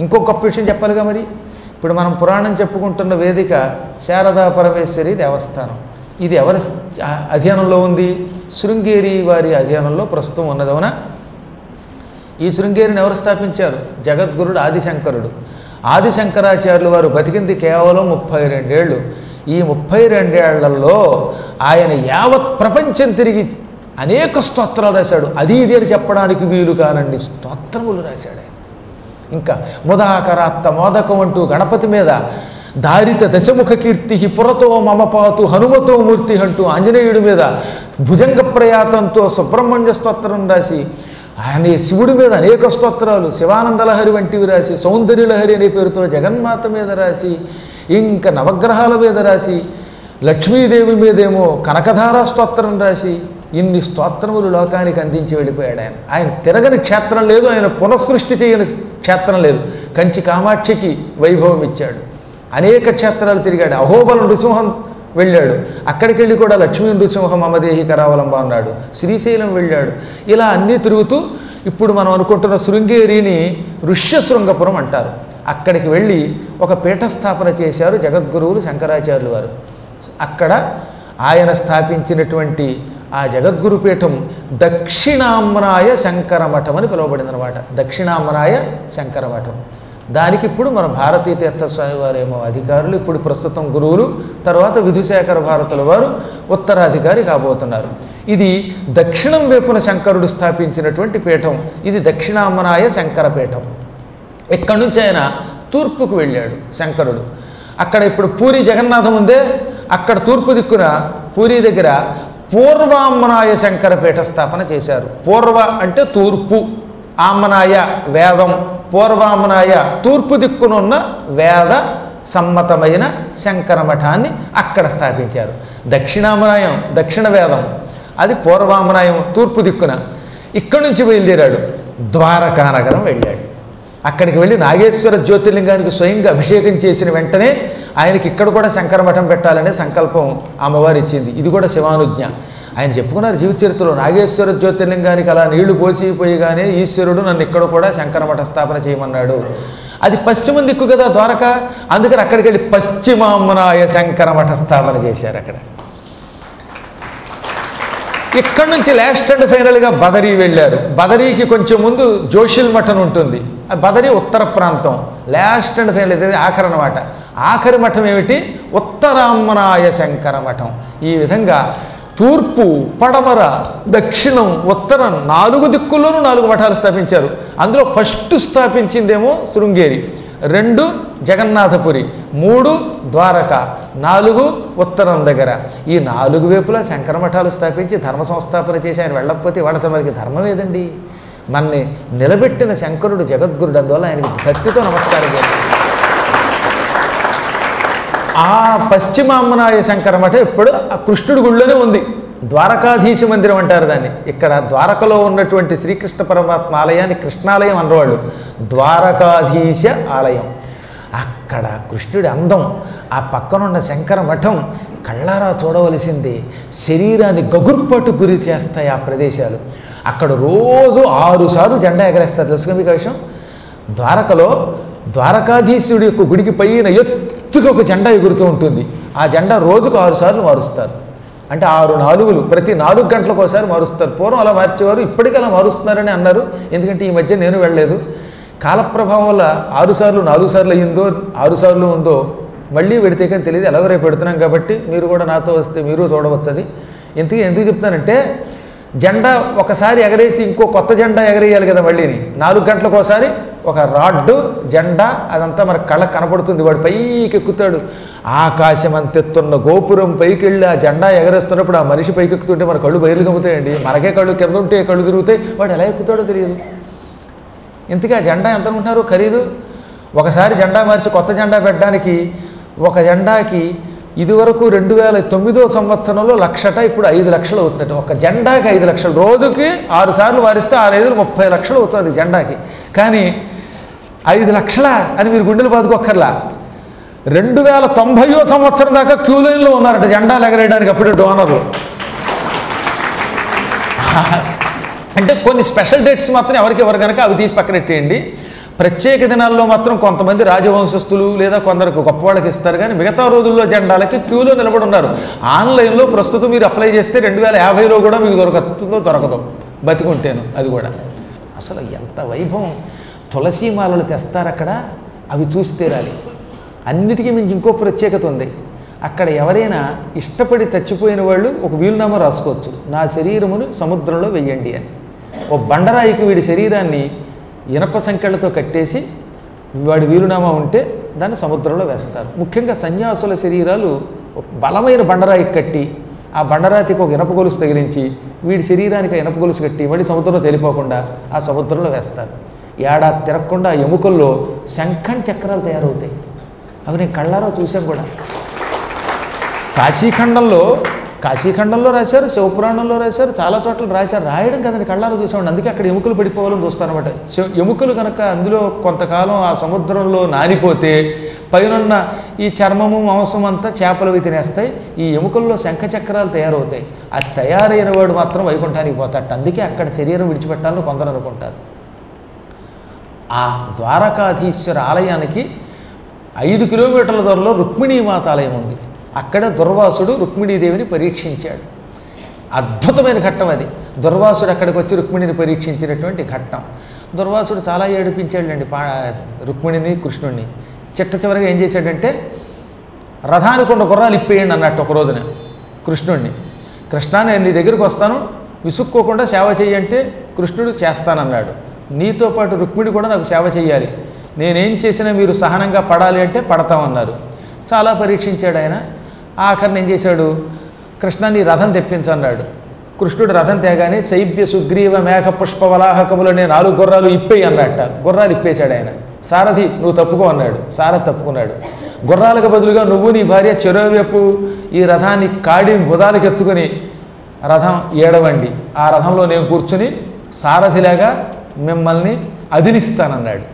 ఇంకో గొప్ప విషయం చెప్పాలిగా మరి. ఇప్పుడు మనం పురాణం చెప్పుకుంటున్న వేదిక శారదా పరమేశ్వరి దేవస్థానం. ఇది ఎవరి అధీనంలో ఉంది? శృంగేరి వారి అధీనంలో ప్రస్తుతం ఉన్నదవునా. ఈ శృంగేరిని ఎవరు స్థాపించారు? జగద్గురుడు ఆదిశంకరుడు. ఆదిశంకరాచార్యులు వారు బతికింది కేవలం 32 ఏళ్ళు. ఈ 32 ఏళ్లలో ఆయన యావత్ ప్రపంచం తిరిగి అనేక స్తోత్రాలు రాశాడు. అది ఇది అని చెప్పడానికి వీలు కానండి స్తోత్రములు రాశాడు ఆయన. ఇంకా ముదాకరాత్త మోదకం అంటూ గణపతి మీద, దారిత దశముఖ కీర్తి పురతో మమపాతు హనుమతో మూర్తి అంటూ ఆంజనేయుడి మీద, భుజంగ ప్రయాతంతో సుబ్రహ్మణ్య స్తోత్రం రాసి, ఆయన శివుడి మీద అనేక స్తోత్రాలు, శివానందలహరి వంటివి రాసి, సౌందర్యలహరి అనే పేరుతో జగన్మాత మీద రాసి, ఇంకా నవగ్రహాల మీద రాసి, లక్ష్మీదేవి మీదేమో కనకధారా స్తోత్రం రాసి, ఇన్ని స్తోత్రములు లోకానికి అందించి వెళ్ళిపోయాడు ఆయన. ఆయన తిరగని క్షేత్రం లేదు, ఆయన పునఃసృష్టి చేయని క్షేత్రం లేదు. కంచి కామాక్షికి వైభవం ఇచ్చాడు. అనేక క్షేత్రాలు తిరిగాడు. అహోబల నృసింహం వెళ్ళాడు, అక్కడికి వెళ్ళి కూడా లక్ష్మీ నృసింహం మమదేహి కరావలంబ అన్నాడు. శ్రీశైలం వెళ్ళాడు. ఇలా అన్నీ తిరుగుతూ ఇప్పుడు మనం అనుకుంటున్న శృంగేరిని ఋష్యశృంగపురం అంటారు. అక్కడికి వెళ్ళి ఒక పీఠస్థాపన చేశారు జగద్గురువులు శంకరాచార్యులు వారు. అక్కడ ఆయన స్థాపించినటువంటి ఆ జగద్గురు పీఠం దక్షిణామ్నాయ శంకరమఠం అని పిలువబడిందనమాట. దక్షిణామ్నాయ శంకరమఠం. దానికి ఇప్పుడు మన భారతీ తీర్థస్వామి వారేమో అధికారులు, ఇప్పుడు ప్రస్తుతం గురువులు, తర్వాత విధుశేఖర భారతుల వారు ఉత్తరాధికారి కాబోతున్నారు. ఇది దక్షిణం వైపున శంకరుడు స్థాపించినటువంటి పీఠం. ఇది దక్షిణామ్నాయ శంకరపీఠం. ఇక్కడి నుంచి ఆయన తూర్పుకు వెళ్ళాడు శంకరుడు. అక్కడ ఇప్పుడు పూరి జగన్నాథం ఉందే, అక్కడ తూర్పు దిక్కున పూరి దగ్గర పూర్వామ్నాయ శంకరపీఠ స్థాపన చేశారు. పూర్వ అంటే తూర్పు, ఆమ్నాయ వేదం, పూర్వామ్నాయ తూర్పు దిక్కునున్న వేద సమ్మతమైన శంకర మఠాన్ని అక్కడ స్థాపించారు. దక్షిణామ్నాయం దక్షిణ వేదం, అది పూర్వామ్నాయం తూర్పు దిక్కున. ఇక్కడి నుంచి బయలుదేరాడు, ద్వారకా నగరం వెళ్ళాడు. అక్కడికి వెళ్ళి నాగేశ్వర జ్యోతిర్లింగానికి స్వయంగా అభిషేకం చేసిన వెంటనే ఆయనకి ఇక్కడ కూడా శంకర మఠం పెట్టాలనే సంకల్పం అమ్మవారు ఇచ్చింది. ఇది కూడా శివానుజ్ఞ. ఆయన చెప్పుకున్నారు జీవిత చరిత్రలో, నాగేశ్వర జ్యోతిర్లింగానికి అలా నీళ్లు పోసిపోయిగానే ఈశ్వరుడు నన్ను ఇక్కడ కూడా శంకర మఠ స్థాపన చేయమన్నాడు. అది పశ్చిమ దిక్కు కదా ద్వారక, అందుకని అక్కడికి వెళ్ళి పశ్చిమామ్నాయ శంకర మఠ స్థాపన చేశారు. అక్కడ ఇక్కడి నుంచి లాస్ట్ అండ్ ఫైనల్గా బదరీ వెళ్ళారు. బదరీకి కొంచెం ముందు జోషిల్ మఠం ఉంటుంది. బదరీ ఉత్తర ప్రాంతం. లాస్ట్ అండ్ ఫైనల్ ఇది ఆఖరి అన్నమాట. ఆఖరి మఠం ఏమిటి? ఉత్తరామ్నాయ శంకర మఠం. ఈ విధంగా తూర్పు, పడమర, దక్షిణం, ఉత్తరం 4 దిక్కుల్లోనూ 4 మఠాలు స్థాపించారు. అందులో ఫస్ట్ స్థాపించిందేమో శృంగేరి, 2 జగన్నాథపురి, 3 ద్వారక, 4 ఉత్తరం దగ్గర. ఈ 4 వైపులా శంకర మఠాలు స్థాపించి ధర్మ సంస్థాపన చేసి ఆయన వెళ్ళకపోతే వాళ్ళ సమరికి ధర్మం ఏదండి? మనని నిలబెట్టిన శంకరుడు జగద్గురుడు, అందువల్ల ఆయనకి భక్తితో నమస్కారం చేయాలి. ఆ పశ్చిమామ్నాయ శంకర మఠం ఇప్పుడు ఆ కృష్ణుడి గుళ్ళోనే ఉంది. ద్వారకాధీశ మందిరం అంటారు దాన్ని. ఇక్కడ ద్వారకలో ఉన్నటువంటి శ్రీకృష్ణ పరమాత్మ ఆలయాన్ని కృష్ణాలయం అన్నవాళ్ళు, ద్వారకాధీశ ఆలయం. అక్కడ కృష్ణుడి అందం, ఆ పక్కనున్న శంకర మఠం కళ్ళారా చూడవలసింది. శరీరాన్ని గగుర్పాటు గురి చేస్తాయి ఆ ప్రదేశాలు. అక్కడ రోజు 6 సార్లు జెండా ఎగరేస్తారు. తెలుసుగా మీకు విషయం? ద్వారకలో ద్వారకాధీశుడి యొక్క గుడికి పైన ఎత్తుగా ఒక జెండా ఎగురుతూ ఉంటుంది. ఆ జెండా రోజుకు 6 సార్లు మారుస్తారు. అంటే 6 నాలుగులు ప్రతి 4 గంటలకు ఒకసారి మారుస్తారు. పూర్వం అలా మార్చేవారు, ఇప్పటికీ అలా మారుస్తున్నారని అన్నారు. ఎందుకంటే ఈ మధ్య నేను వెళ్ళలేదు. కాలప్రభావం వల్ల 6 సార్లు 4 సార్లు అయ్యిందో 6 సార్లు ఉందో మళ్ళీ పెడితే కానీ తెలియదు. ఎలాగో రేపు పెడుతున్నాం కాబట్టి మీరు కూడా నాతో వస్తే మీరు చూడవచ్చు. అది ఎందుకు చెప్తానంటే, జెండా ఒకసారి ఎగరేసి ఇంకో కొత్త జెండా ఎగరేయాలి కదా మళ్ళీని. 4 గంటలకు ఒకసారి ఒక రాడ్డు జెండా అదంతా మన కళ్ళకు కనపడుతుంది. వాడు పైకి ఎక్కుతాడు. ఆకాశం అంతెత్తున్న గోపురం పైకి వెళ్ళి ఆ జెండా ఎగరేస్తున్నప్పుడు ఆ మనిషి పైకి ఎక్కుతుంటే మన కళ్ళు బయలు గమ్ముతాయండి. మనకే కళ్ళు కింద ఉంటే కళ్ళు తిరుగుతాయి. వాడు ఎలా ఎక్కుతాడో తెలియదు. ఇంతకీ ఆ జెండా ఎంత అనుకుంటున్నారు ఖరీదు? ఒకసారి జెండా మార్చి కొత్త జెండా పెట్టడానికి ఒక జెండాకి ఇదివరకు 2009వ సంవత్సరంలో 1,00,000, ఇప్పుడు 5 లక్షలు అవుతున్నట్టు. ఒక జెండాకి 5 లక్షలు. రోజుకి 6 సార్లు వారిస్తే 6 30 లక్షలు అవుతుంది జెండాకి. కానీ 5 లక్షల అని మీరు గుండెలు బాదుకోక్కర్లా. 2090వ సంవత్సరం దాకా క్యూ లైన్లో ఉన్నారట జెండాలు ఎగరేయడానికి. అప్పుడే డోనర్లు అంటే కొన్ని స్పెషల్ డేట్స్ మాత్రం ఎవరికి ఎవరు కనుక అవి తీసి పక్కనెట్టేయండి. ప్రత్యేక దినాల్లో మాత్రం కొంతమంది రాజవంశస్థులు లేదా కొందరికి గొప్పవాళ్ళకి ఇస్తారు, కానీ మిగతా రోజుల్లో జెండాలకి క్యూలో నిలబడి ఉన్నారు. ఆన్లైన్లో ప్రస్తుతం మీరు అప్లై చేస్తే 2050లో కూడా మీకు దొరకదో బతికుంటేను. అది కూడా అసలు ఎంత వైభవం. తులసి మాలలు తెస్తారు అక్కడ, అవి చూస్తే రాలి. అన్నిటికీ మించి ఇంకో ప్రత్యేకత ఉంది. అక్కడ ఎవరైనా ఇష్టపడి చచ్చిపోయిన వాళ్ళు ఒక వీలునామా రాసుకోవచ్చు, నా శరీరమును సముద్రంలో వెయ్యండి అని. ఓ బండరాయికి వీడి శరీరాన్ని ఇనప సంకెళ్లతో కట్టేసి వాడి వీలునామా ఉంటే దాన్ని సముద్రంలో వేస్తారు. ముఖ్యంగా సన్యాసుల శరీరాలు బలమైన బండరాయికి కట్టి ఆ బండరాతికి ఒక ఇనప గొలుసు తగిలించి వీడి శరీరానికి ఆ ఇనప గొలుసు కట్టి మళ్ళీ సముద్రంలో తెలిపోకుండా ఆ సముద్రంలో వేస్తారు. ఏడాది తిరగకుండా ఆ ఎముకల్లో శంఖం చక్రాలు తయారవుతాయి. అవి నేను కళ్ళారా చూశాను కూడా. కాశీఖండంలో రాశారు, శివపురాణంలో రాశారు, చాలా చోట్ల రాశారు. రాయడం కదండి, కళ్ళారా చూసామండి. అందుకే అక్కడ ఎముకలు పడిపోవాలని చూస్తారనమాట. ఎముకలు కనుక అందులో కొంతకాలం ఆ సముద్రంలో నానిపోతే పైనున్న ఈ చర్మము మాంసం అంతా చేపలవి తినేస్తాయి. ఈ ఎముకల్లో శంఖచక్రాలు తయారవుతాయి. అది తయారైన వాడు మాత్రం వైకుంఠానికి పోతాడు. అందుకే అక్కడ శరీరం విడిచిపెట్టాలని కొందరు అనుకుంటారు. ఆ ద్వారకాధీశ్వర ఆలయానికి 5 కిలోమీటర్ల దూరంలో రుక్మిణీమాత ఆలయం ఉంది. అక్కడ దుర్వాసుడు రుక్మిణీదేవిని పరీక్షించాడు. అద్భుతమైన ఘట్టం అది. దుర్వాసుడు అక్కడికి వచ్చి రుక్మిణిని పరీక్షించినటువంటి ఘట్టం. దుర్వాసుడు చాలా ఏడిపించాడండి రుక్మిణిని కృష్ణుడిని. చివరిగా ఏం చేశాడంటే, రథానికి ఉన్న గుర్రాలు ఇప్పేయండి అన్నట్టు ఒక రోజున కృష్ణుడిని. కృష్ణ, నేను నీ దగ్గరికి వస్తాను, విసుక్కోకుండా సేవ చెయ్యంటే కృష్ణుడు చేస్తానన్నాడు. నీతో పాటు రుక్మిణి కూడా నాకు సేవ చేయాలి, నేనేం చేసినా మీరు సహనంగా పడాలి అంటే పడతామన్నారు. చాలా పరీక్షించాడు ఆయన. ఆఖరిని ఏం చేశాడు, కృష్ణ నీ రథం తెప్పించన్నాడు. కృష్ణుడు రథం తేగానే శైబ్య సుగ్రీవ మేఘ పుష్ప వలాహకములనే 4 గుర్రాలు ఇప్పేయి అన్నట్ట. గుర్రాలు ఇప్పేశాడు ఆయన. సారథి నువ్వు తప్పుకో అన్నాడు. సారథి తప్పుకున్నాడు. గుర్రాలకు బదులుగా నువ్వు నీ భార్య చెరోవైపు ఈ రథాన్ని కాడి బుధాలకు ఎత్తుకుని రథం ఏడవండి, ఆ రథంలో నేను కూర్చుని సారథిలాగా మిమ్మల్ని అదిలిస్తానన్నాడు.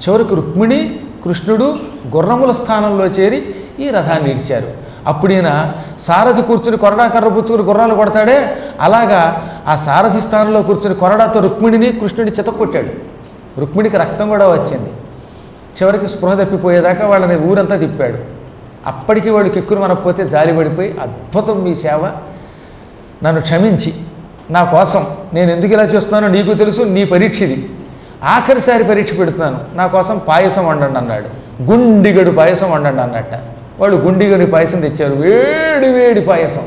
చివరికి రుక్మిణి కృష్ణుడు గుర్రముల స్థానంలో చేరి ఈ రథాన్ని ఇడ్చారు. అప్పుడు ఈయన సారథి కూర్చుని కొరడాకర్ర పుచ్చుకుని గుర్రాలు కొడతాడే, అలాగా ఆ సారథి స్థానంలో కూర్చుని కొరడాతో రుక్మిణిని కృష్ణుడిని చితక్కొట్టాడు. రుక్మిణికి రక్తం కూడా వచ్చింది. చివరికి స్పృహ తప్పిపోయేదాకా వాళ్ళని ఊరంతా తిప్పాడు. అప్పటికి వాడు కిక్కురు మనకపోతే జాలి పడిపోయి, అద్భుతం మీ సేవ, నన్ను క్షమించి నా కోసం నేను ఎందుకు ఇలా చేస్తున్నానో నీకు తెలుసు, నీ పరీక్షది, ఆఖరిసారి పరీక్ష పెడుతున్నాను, నా కోసం పాయసం వండండి అన్నాడు. గుండిగడు పాయసం వండండి అన్నట్ట. వాళ్ళు గుండిగడి పాయసం తెచ్చారు, వేడి వేడి పాయసం.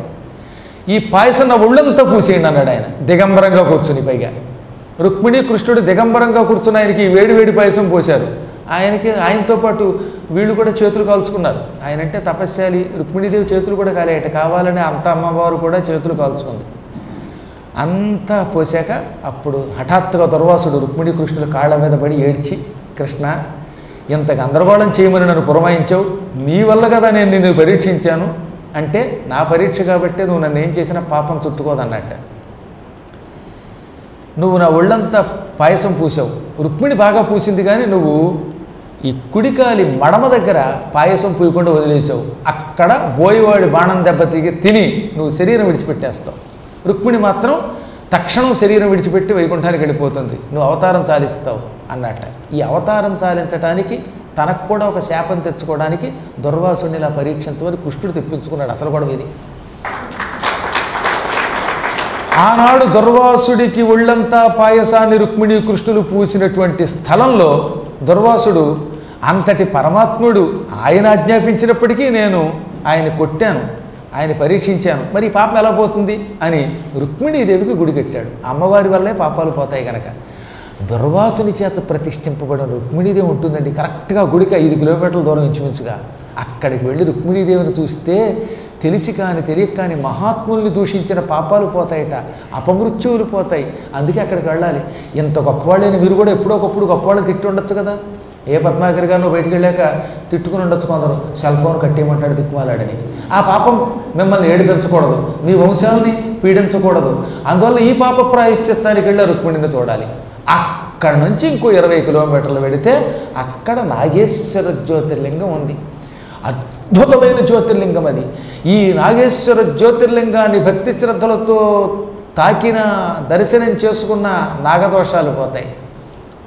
ఈ పాయసం నా ఒళ్ళంతా పూసేయండి అన్నాడు ఆయన, దిగంబరంగా కూర్చుని. పైగా రుక్మిణి కృష్ణుడు దిగంబరంగా కూర్చుని ఆయనకి వేడి వేడి పాయసం పోశారు. ఆయనతో పాటు వీళ్ళు కూడా చేతులు కాల్చుకున్నారు. ఆయనంటే తపస్యాలి. రుక్మిణీదేవి చేతులు కూడా కాలేయట, కావాలని అంత అమ్మవారు కూడా చేతులు కాల్చుకుంది. అంతా పోసాక అప్పుడు హఠాత్తుగా దుర్వాసుడు రుక్మిణి కృష్ణుల కాళ్ళ మీద పడి ఏడ్చి, కృష్ణ ఇంత గందరగోళం చేయమని నన్ను పురమాయించావు, నీ వల్ల కదా నేను నిన్ను పరీక్షించాను అంటే, నా పరీక్ష కాబట్టే నువ్వు నన్ను ఏం చేసినా పాపం చుట్టుకోదన్నట్ట. నువ్వు నా ఒళ్ళంతా పాయసం పూసావు, రుక్మిణి బాగా పూసింది, కానీ నువ్వు ఈ కుడికాలి మడమ దగ్గర పాయసం పూయకుండా వదిలేసావు. అక్కడ బోయవాడి బాణం దెబ్బ తిని నువ్వు శరీరం విడిచిపెట్టేస్తావు. రుక్మిణి మాత్రం తక్షణం శరీరం విడిచిపెట్టి వైకుంఠానికి వెళ్ళిపోతుంది, నువ్వు అవతారం చాలిస్తావు అన్నట్ట. ఈ అవతారం చాలించడానికి తనకు కూడా ఒక శాపం తెచ్చుకోవడానికి దుర్వాసుని ఇలా పరీక్షించమని కృష్ణుడు తెప్పించుకున్నాడు. అసలు కూడా ఇది ఆనాడు దుర్వాసుడికి ఒళ్ళంతా పాయసాన్ని రుక్మిణి కృష్ణులు పూసినటువంటి స్థలంలో దుర్వాసుడు అంతటి పరమాత్ముడు, ఆయన ఆజ్ఞాపించినప్పటికీ నేను ఆయన కొట్టాను, ఆయన పరీక్షించాను, మరి పాపం ఎలా పోతుంది అని రుక్మిణీదేవికి గుడి కట్టాడు. అమ్మవారి వల్లే పాపాలు పోతాయి కనుక. దుర్వాసుని చేత ప్రతిష్ఠింపబడిన రుక్మిణీదేవి ఉంటుందండి కరెక్ట్గా గుడికి 5 కిలోమీటర్ల దూరం ఇంచుమించుగా. అక్కడికి వెళ్ళి రుక్మిణీదేవిని చూస్తే తెలిసి కానీ తెలియక కానీ మహాత్ముల్ని దూషించిన పాపాలు పోతాయట, అపమృత్యువులు పోతాయి. అందుకే అక్కడికి వెళ్ళాలి. ఇంత గొప్పవాళ్ళని మీరు కూడా ఎప్పుడో ఒకప్పుడు గొప్పవాళ్ళని తిట్టి ఉండొచ్చు కదా. ఏ పద్మాకర్ గారు బయటికి వెళ్ళాక తిట్టుకుని ఉండొచ్చు కొందరు, సెల్ ఫోన్ కట్టేయమంటాడు దిక్కుమాలాడని. ఆ పాపం మిమ్మల్ని ఏడిపించకూడదు, మీ వంశాలని పీడించకూడదు. అందువల్ల ఈ పాప ప్రాయశ్చిత్తానికి వెళ్ళి రుక్మిణిని చూడాలి. అక్కడ నుంచి ఇంకో 20 కిలోమీటర్లు వెళితే అక్కడ నాగేశ్వర జ్యోతిర్లింగం ఉంది. అద్భుతమైన జ్యోతిర్లింగం అది. ఈ నాగేశ్వర జ్యోతిర్లింగాన్ని భక్తి శ్రద్ధలతో తాకిన దర్శనం చేసుకున్న నాగదోషాలు పోతాయి.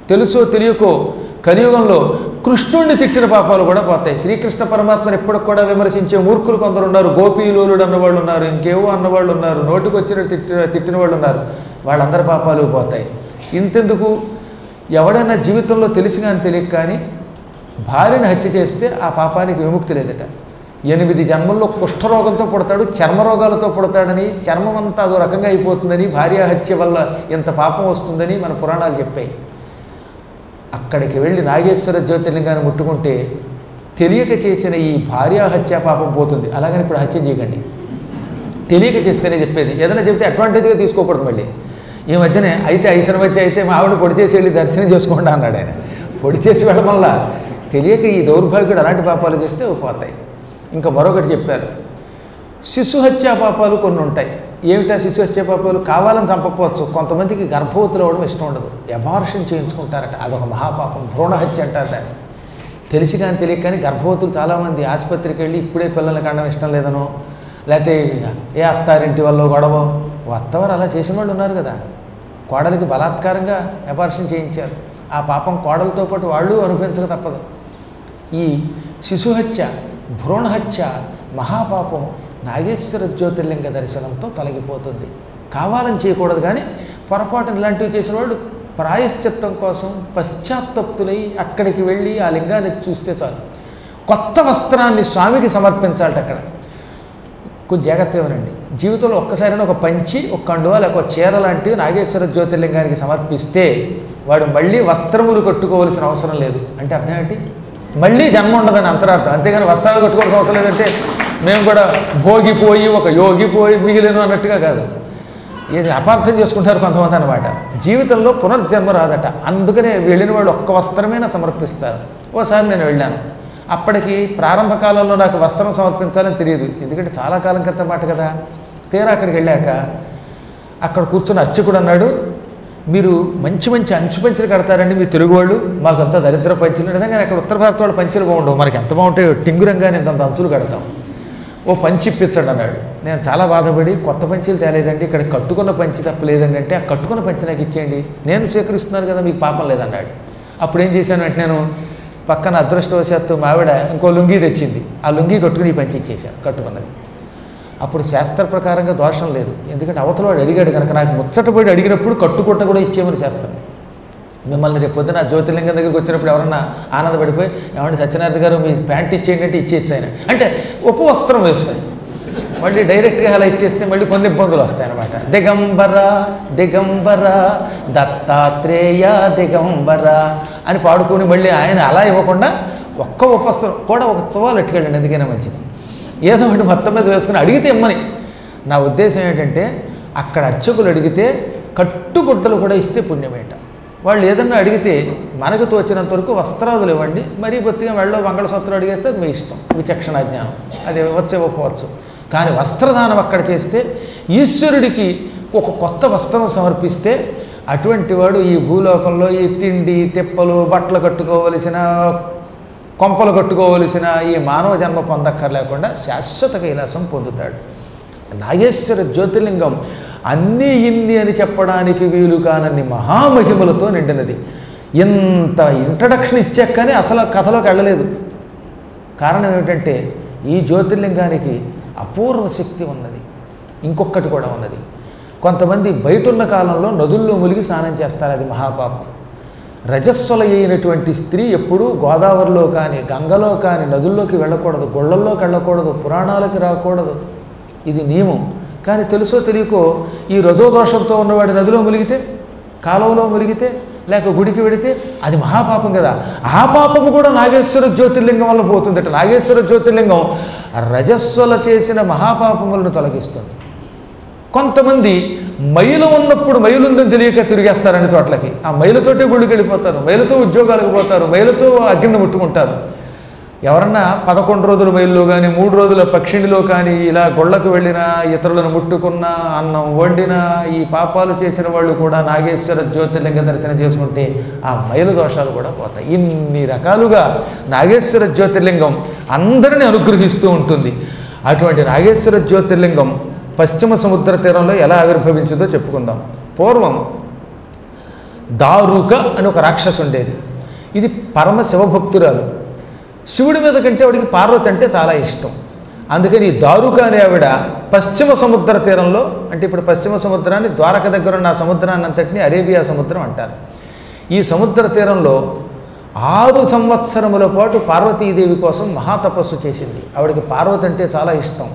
తెలుసో తెలియకో కలియుగంలో కృష్ణుణ్ణి తిట్టిన పాపాలు కూడా పోతాయి. శ్రీకృష్ణ పరమాత్మను ఎప్పటికి కూడా విమర్శించే మూర్ఖులు కొందరు ఉన్నారు, గోపీలోలుడు అన్నవాళ్ళు ఉన్నారు, ఇంకేవో అన్నవాళ్ళు ఉన్నారు, నోటికి వచ్చిన తిట్టిన వాళ్ళు ఉన్నారు. వాళ్ళందరి పాపాలు పోతాయి. ఇంతెందుకు, ఎవడైనా జీవితంలో తెలిసి కానీ తెలియక కానీ భార్యను హత్య చేస్తే ఆ పాపానికి విముక్తి లేదట. 8 జన్మల్లో కుష్ఠరోగంతో పుడతాడు, చర్మరోగాలతో పుడతాడని, చర్మం అంతా అదో రకంగా అయిపోతుందని, భార్య హత్య వల్ల ఇంత పాపం వస్తుందని మన పురాణాలు చెప్పాయి. అక్కడికి వెళ్ళి నాగేశ్వర జ్యోతిర్లింగాన్ని ముట్టుకుంటే తెలియక చేసిన ఈ భార్య హత్య పాపం పోతుంది. అలాగని ఇప్పుడు హత్య చేయకండి, తెలియక చేస్తేనే చెప్పేది. ఏదైనా చెప్తే అడ్వాంటేజ్గా తీసుకోకూడదు. మళ్ళీ ఈ మధ్యనే అయితే ఐశ్వరం వచ్చి అయితే మా ఆవిడ పొడి చేసి వెళ్ళి దర్శనం చేసుకోండి అన్నాడు ఆయన. పొడి చేసి వెళ్ళడం వల్ల తెలియక ఈ దౌర్భాగ్యుడు అలాంటి పాపాలు చేస్తే పోతాయి. ఇంకా మరొకటి చెప్పారు, శిశుహత్యా పాపాలు కొన్ని ఉంటాయి. ఏమిటా శిశుహత్యా పాపాలు? కావాలని చంపకపోవచ్చు, కొంతమందికి గర్భవతులు అవ్వడం ఇష్టం ఉండదు, అబార్షన్ చేయించుకుంటారట, అదొక మహాపాపం, భ్రూణహత్య అంటారు దాన్ని. తెలిసి కానీ తెలియక కానీ గర్భవతులు చాలామంది ఆసుపత్రికి వెళ్ళి ఇప్పుడే పిల్లల్ని కండం ఇష్టం లేదనో, లేకపోతే ఏ అత్తారింటి వల్ల గొడవ, అత్తవారు అలా చేసిన వాళ్ళు ఉన్నారు కదా, కోడలికి బలాత్కారంగా అబార్షన్ చేయించారు. ఆ పాపం కోడలతో పాటు వాళ్ళు అనుభవించక తప్పదు. ఈ శిశుహత్య, భ్రూణహత్య మహాపాపం నాగేశ్వర జ్యోతిర్లింగ దర్శనంతో తొలగిపోతుంది. కావాలని చేయకూడదు, కానీ పొరపాటున ఇలాంటివి చేసిన వాళ్ళు ప్రాయశ్చిత్తం కోసం పశ్చాత్తప్తులై అక్కడికి వెళ్ళి ఆ లింగాన్ని చూస్తే చాలు. కొత్త వస్త్రాన్ని స్వామికి సమర్పించాలట. అక్కడ కొంచెం జాగ్రత్తగా ఉండండి. జీవితంలో ఒక్కసారైనా ఒక పంచి, ఒక కండువా, లేక ఒక చీర లాంటివి నాగేశ్వర జ్యోతిర్లింగానికి సమర్పిస్తే వాడు మళ్ళీ వస్త్రములు కట్టుకోవాల్సిన అవసరం లేదు. అంటే అర్థం ఏంటి? మళ్ళీ జన్మ ఉండదని అంతరార్థం. అంతేగాని వస్త్రాలు కట్టుకోవాల్సిన అవసరం లేదంటే మేము కూడా భోగిపోయి ఒక యోగిపోయి మిగిలిను అన్నట్టుగా కాదు. ఇది అపార్థం చేసుకుంటారు కొంతమంది అనమాట. జీవితంలో పునర్జన్మ రాదట. అందుకనే వెళ్ళిన వాళ్ళు ఒక్క వస్త్రమైనా సమర్పిస్తారు. ఓసారి నేను వెళ్ళాను, అప్పటికి ప్రారంభ కాలంలో నాకు వస్త్రం సమర్పించాలని తెలియదు, ఎందుకంటే చాలా కాలం క్రితం మాట కదా. తీరా అక్కడికి వెళ్ళాక అక్కడ కూర్చున్న అర్చకుడు అన్నాడు, మీరు మంచి మంచి అంచు పంచులు కడతారండి మీ తెలుగు వాళ్ళు, మాకంతా దరిద్ర పంచులు. నిజంగా అక్కడ ఉత్తర భారత వాళ్ళ పంచులు బాగుండవు, మనకి ఎంత బాగుంటాయో, టింగురంగా నేను అంత అంచులు కడతాం. ఓ పంచి ఇప్పించండి అన్నాడు. నేను చాలా బాధపడి, కొత్త పంచీలు తేలేదండి, ఇక్కడ కట్టుకున్న పంచి తప్పలేదండి అంటే, ఆ కట్టుకున్న పంచి నాకు ఇచ్చేయండి, నేను స్వీకరిస్తున్నాను కదా, మీకు పాపం లేదన్నాడు. అప్పుడు ఏం చేశాను అంటే, నేను పక్కన అదృష్టవశాత్తు మావిడ ఇంకో లుంగీ తెచ్చింది, ఆ లుంగీ కట్టుకుని ఈ పంచి ఇచ్చేశాను కట్టుకున్నది. అప్పుడు శాస్త్ర ప్రకారంగా దోషం లేదు, ఎందుకంటే అవతల వాడు అడిగాడు కనుక. నాకు ముచ్చటపడి అడిగినప్పుడు కట్టుకుంట కూడా ఇచ్చేయమని చేస్తాను. మిమ్మల్ని రేపు పొద్దున జ్యోతిర్లింగం దగ్గరికి వచ్చినప్పుడు ఎవరన్నా ఆనందపడిపోయి, ఏమంటే సత్యనారాయణ గారు మీ ప్యాంట్ ఇచ్చేయండి అంటే ఇచ్చేయచ్చు ఆయన, అంటే ఉపవస్త్రం వేసుకొని మళ్ళీ డైరెక్ట్గా అలా ఇచ్చేస్తే మళ్ళీ కొన్ని ఇబ్బందులు వస్తాయన్నమాట. దిగంబర దిగంబర దత్తాత్రేయ దిగంబర అని పాడుకొని మళ్ళీ ఆయన అలా ఇవ్వకుండా ఒక్క ఉపవస్త్రం కూడా ఒక తువాలు ఎట్టుకెళ్ళండి, ఎందుకైనా మంచిది. ఏదో ఒకటి మొత్తం మీద వేసుకుని అడిగితే ఇమ్మని. నా ఉద్దేశం ఏంటంటే, అక్కడ అర్చకులు అడిగితే కట్టుగుడ్డలు కూడా ఇస్తే పుణ్యమేట. వాళ్ళు ఏదన్నా అడిగితే మనకు తోచినంత వరకు వస్త్రాదులు ఇవ్వండి, మరీ బొత్తిగా వెళ్ళో మంగళసూత్రం అడిగేస్తే అది మీ ఇష్టం, విచక్షణ జ్ఞానం, అది ఇవ్వచ్చు ఇవ్వకపోవచ్చు. కానీ వస్త్రదానం అక్కడ చేస్తే ఈశ్వరుడికి ఒక కొత్త వస్త్రం సమర్పిస్తే అటువంటి వాడు ఈ భూలోకంలో ఈ తిండి తిప్పలు బట్టలు కట్టుకోవలసిన కొంపలు కట్టుకోవలసిన ఈ మానవ జన్మ పొందక్కర్లేకుండా శాశ్వత కైలాసం పొందుతాడు. నాగేశ్వర జ్యోతిర్లింగం అన్నీ ఇన్ని అని చెప్పడానికి వీలు కానన్ని మహామహిమలతో నిండినది. ఇంత ఇంట్రడక్షన్ ఇచ్చాక కానీ అసలు కథలోకి వెళ్ళలేదు. కారణం ఏమిటంటే, ఈ జ్యోతిర్లింగానికి అపూర్వ శక్తి ఉన్నది. ఇంకొకటి కూడా ఉన్నది, కొంతమంది బయటున్న కాలంలో నదుల్లో మునిగి స్నానం చేస్తారు, అది మహాపాపం. రజస్వల అయినటువంటి స్త్రీ ఎప్పుడూ గోదావరిలో కానీ గంగలో కానీ నదుల్లోకి వెళ్ళకూడదు, గుళ్ళల్లోకి వెళ్ళకూడదు, పురాణాలకి రాకూడదు, ఇది నియమం. కానీ తెలుసో తెలియకో ఈ రజోదోషంతో ఉన్నవాడి నదిలో మునిగితే, కాలువలో మునిగితే, లేక గుడికి వెడితే అది మహాపాపం కదా. ఆ పాపము కూడా నాగేశ్వర జ్యోతిర్లింగం వల్ల పోతుందట. నాగేశ్వర జ్యోతిర్లింగం రజస్వల చేసిన మహాపాపములను తొలగిస్తుంది. కొంతమంది మైలు ఉన్నప్పుడు మైలుందని తెలియక తిరిగేస్తారని చోట్లకి, ఆ మైలుతోటే గుడికి వెళ్ళిపోతారు, మైలుతో ఉద్యోగాలకు పోతారు, మైలుతో అగ్గిని ముట్టుకుంటారు. ఎవరన్నా 11 రోజుల మైల్లో కానీ 3 రోజుల పక్షిణిలో కానీ ఇలా గొళ్ళకు వెళ్ళినా, ఇతరులను ముట్టుకున్నా, అన్నం వండినా, ఈ పాపాలు చేసిన వాళ్ళు కూడా నాగేశ్వర జ్యోతిర్లింగ దర్శనం చేసుకుంటే ఆ మైలు దోషాలు కూడా పోతాయి. ఇన్ని రకాలుగా నాగేశ్వర జ్యోతిర్లింగం అందరినీ అనుగ్రహిస్తూ ఉంటుంది. అటువంటి నాగేశ్వర జ్యోతిర్లింగం పశ్చిమ సముద్ర తీరంలో ఎలా ఆవిర్భవించిందో చెప్పుకుందాం. పూర్వం దారుక అని ఒక రాక్షసు ఉండేది. ఇది పరమ శివభక్తురాలు. శివుడి మీద కంటే ఆవిడికి పార్వతి అంటే చాలా ఇష్టం. అందుకని ఈ దారుక అనే ఆవిడ పశ్చిమ సముద్ర తీరంలో, అంటే ఇప్పుడు పశ్చిమ సముద్రాన్ని ద్వారక దగ్గర ఉన్న సముద్రాన్ని అంతటిని అరేబియా సముద్రం అంటారు. ఈ సముద్ర తీరంలో 6 సంవత్సరముల పాటు పార్వతీదేవి కోసం మహాతపస్సు చేసింది. ఆవిడకి పార్వతి అంటే చాలా ఇష్టం.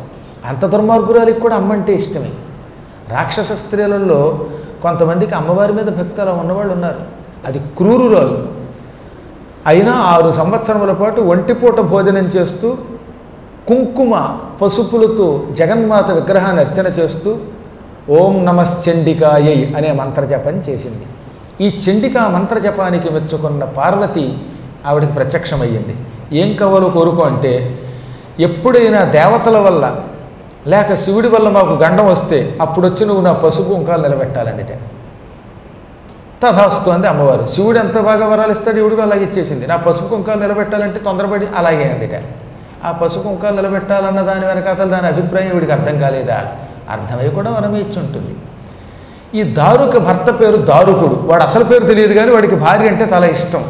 అంత దుర్మార్గురాలికి కూడా అమ్మంటే ఇష్టమే. రాక్షస స్త్రీలలో కొంతమందికి అమ్మవారి మీద భక్తి అలా ఉన్నవాళ్ళు ఉన్నారు. అది క్రూరురాలు. అయినా 6 సంవత్సరముల పాటు ఒంటిపూట భోజనం చేస్తూ కుంకుమ పసుపులతో జగన్మాత విగ్రహాన్ని అర్చన చేస్తూ ఓం నమశ్చండికాయై అనే మంత్రజపం చేసింది. ఈ చండికా మంత్రజపానికి మెచ్చుకున్న పార్వతి ఆవిడికి ప్రత్యక్షమయ్యింది. ఏం కావాలో కోరుకో అంటే, ఎప్పుడైనా దేవతల వల్ల లేక శివుడి వల్ల మాకు గండం వస్తే అప్పుడు వచ్చి నువ్వు నా పసుపు కుంకాలు నిలబెట్టాలందిటే. తథాస్తు అంది అమ్మవారు. శివుడు ఎంత బాగా వరాలు ఇస్తాడు, ఇవిడు అలాగే ఇచ్చేసింది. నా పసుపు కుంకాలు నిలబెట్టాలంటే తొందరపడి అలాగే అందిట. ఆ పసుపు కుంకాలు నిలబెట్టాలన్న దాని వెనకాతలు దాని అభిప్రాయం వీడికి అర్థం కాలేదా? అర్థమై కూడా వరమే ఇచ్చి ఉంటుంది. ఈ దారుక భర్త పేరు దారుకుడు. వాడు అసలు పేరు తెలియదు కానీ వాడికి భార్య అంటే చాలా ఇష్టం.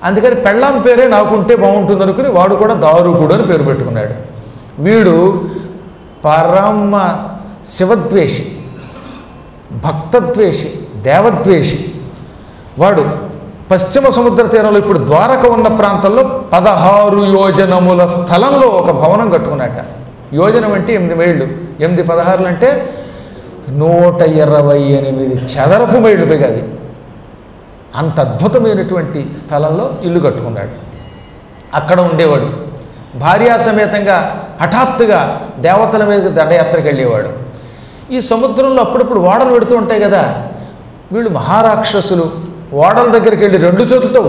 అందుకని పెళ్ళాం పేరే నాకుంటే బాగుంటుంది అనుకుని వాడు కూడా దారుకుడు అని పేరు పెట్టుకున్నాడు. వీడు పరమ శివద్వేషి, భక్తద్వేషి, దేవద్వేషి. వాడు పశ్చిమ సముద్ర తీరంలో ఇప్పుడు ద్వారక ఉన్న ప్రాంతంలో 16 యోజనముల స్థలంలో ఒక భవనం కట్టుకున్నట్ట. యోజనం అంటే 8 మైళ్ళు, 8 16 అంటే 128 చదరపు మైళ్ళు పైగాది. అంత అద్భుతమైనటువంటి స్థలంలో ఇల్లు కట్టుకున్నాడు. అక్కడ ఉండేవాడు. భార్యా సమేతంగా హఠాత్తుగా దేవతల మీద దండయాత్రకు వెళ్ళేవాడు. ఈ సముద్రంలో అప్పుడప్పుడు ఓడలు పెడుతూ ఉంటాయి కదా. వీళ్ళు మహారాక్షసులు. ఓడల దగ్గరికి వెళ్ళి 2 చేతులతో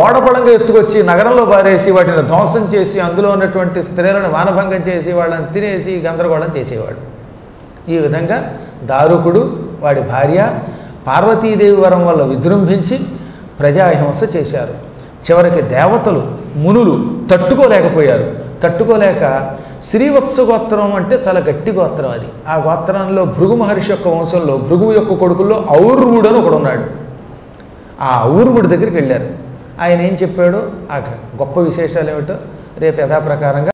ఓడపడంగా ఎత్తుకొచ్చి నగరంలో పారేసి వాటిని ధ్వంసం చేసి అందులో ఉన్నటువంటి స్త్రీలను మానభంగం చేసి వాళ్ళని తినేసి గందరగోళం చేసేవాడు. ఈ విధంగా దారుకుడు వాడి భార్య పార్వతీదేవి వరం వల్ల విజృంభించి ప్రజాహింస చేశారు. చివరికి దేవతలు మునులు తట్టుకోలేకపోయారు. తట్టుకోలేక శ్రీవత్స గోత్రం అంటే చాలా గట్టి గోత్రం అది. ఆ గోత్రంలో భృగు మహర్షి యొక్క వంశంలో భృగువు యొక్క కొడుకుల్లో ఔర్వుడు అని ఒకడు ఉన్నాడు. ఆ ఊర్వుడి దగ్గరికి వెళ్ళారు. ఆయన ఏం చెప్పాడో ఆ గొప్ప విశేషాలు ఏమిటో రేపు యథాప్రకారంగా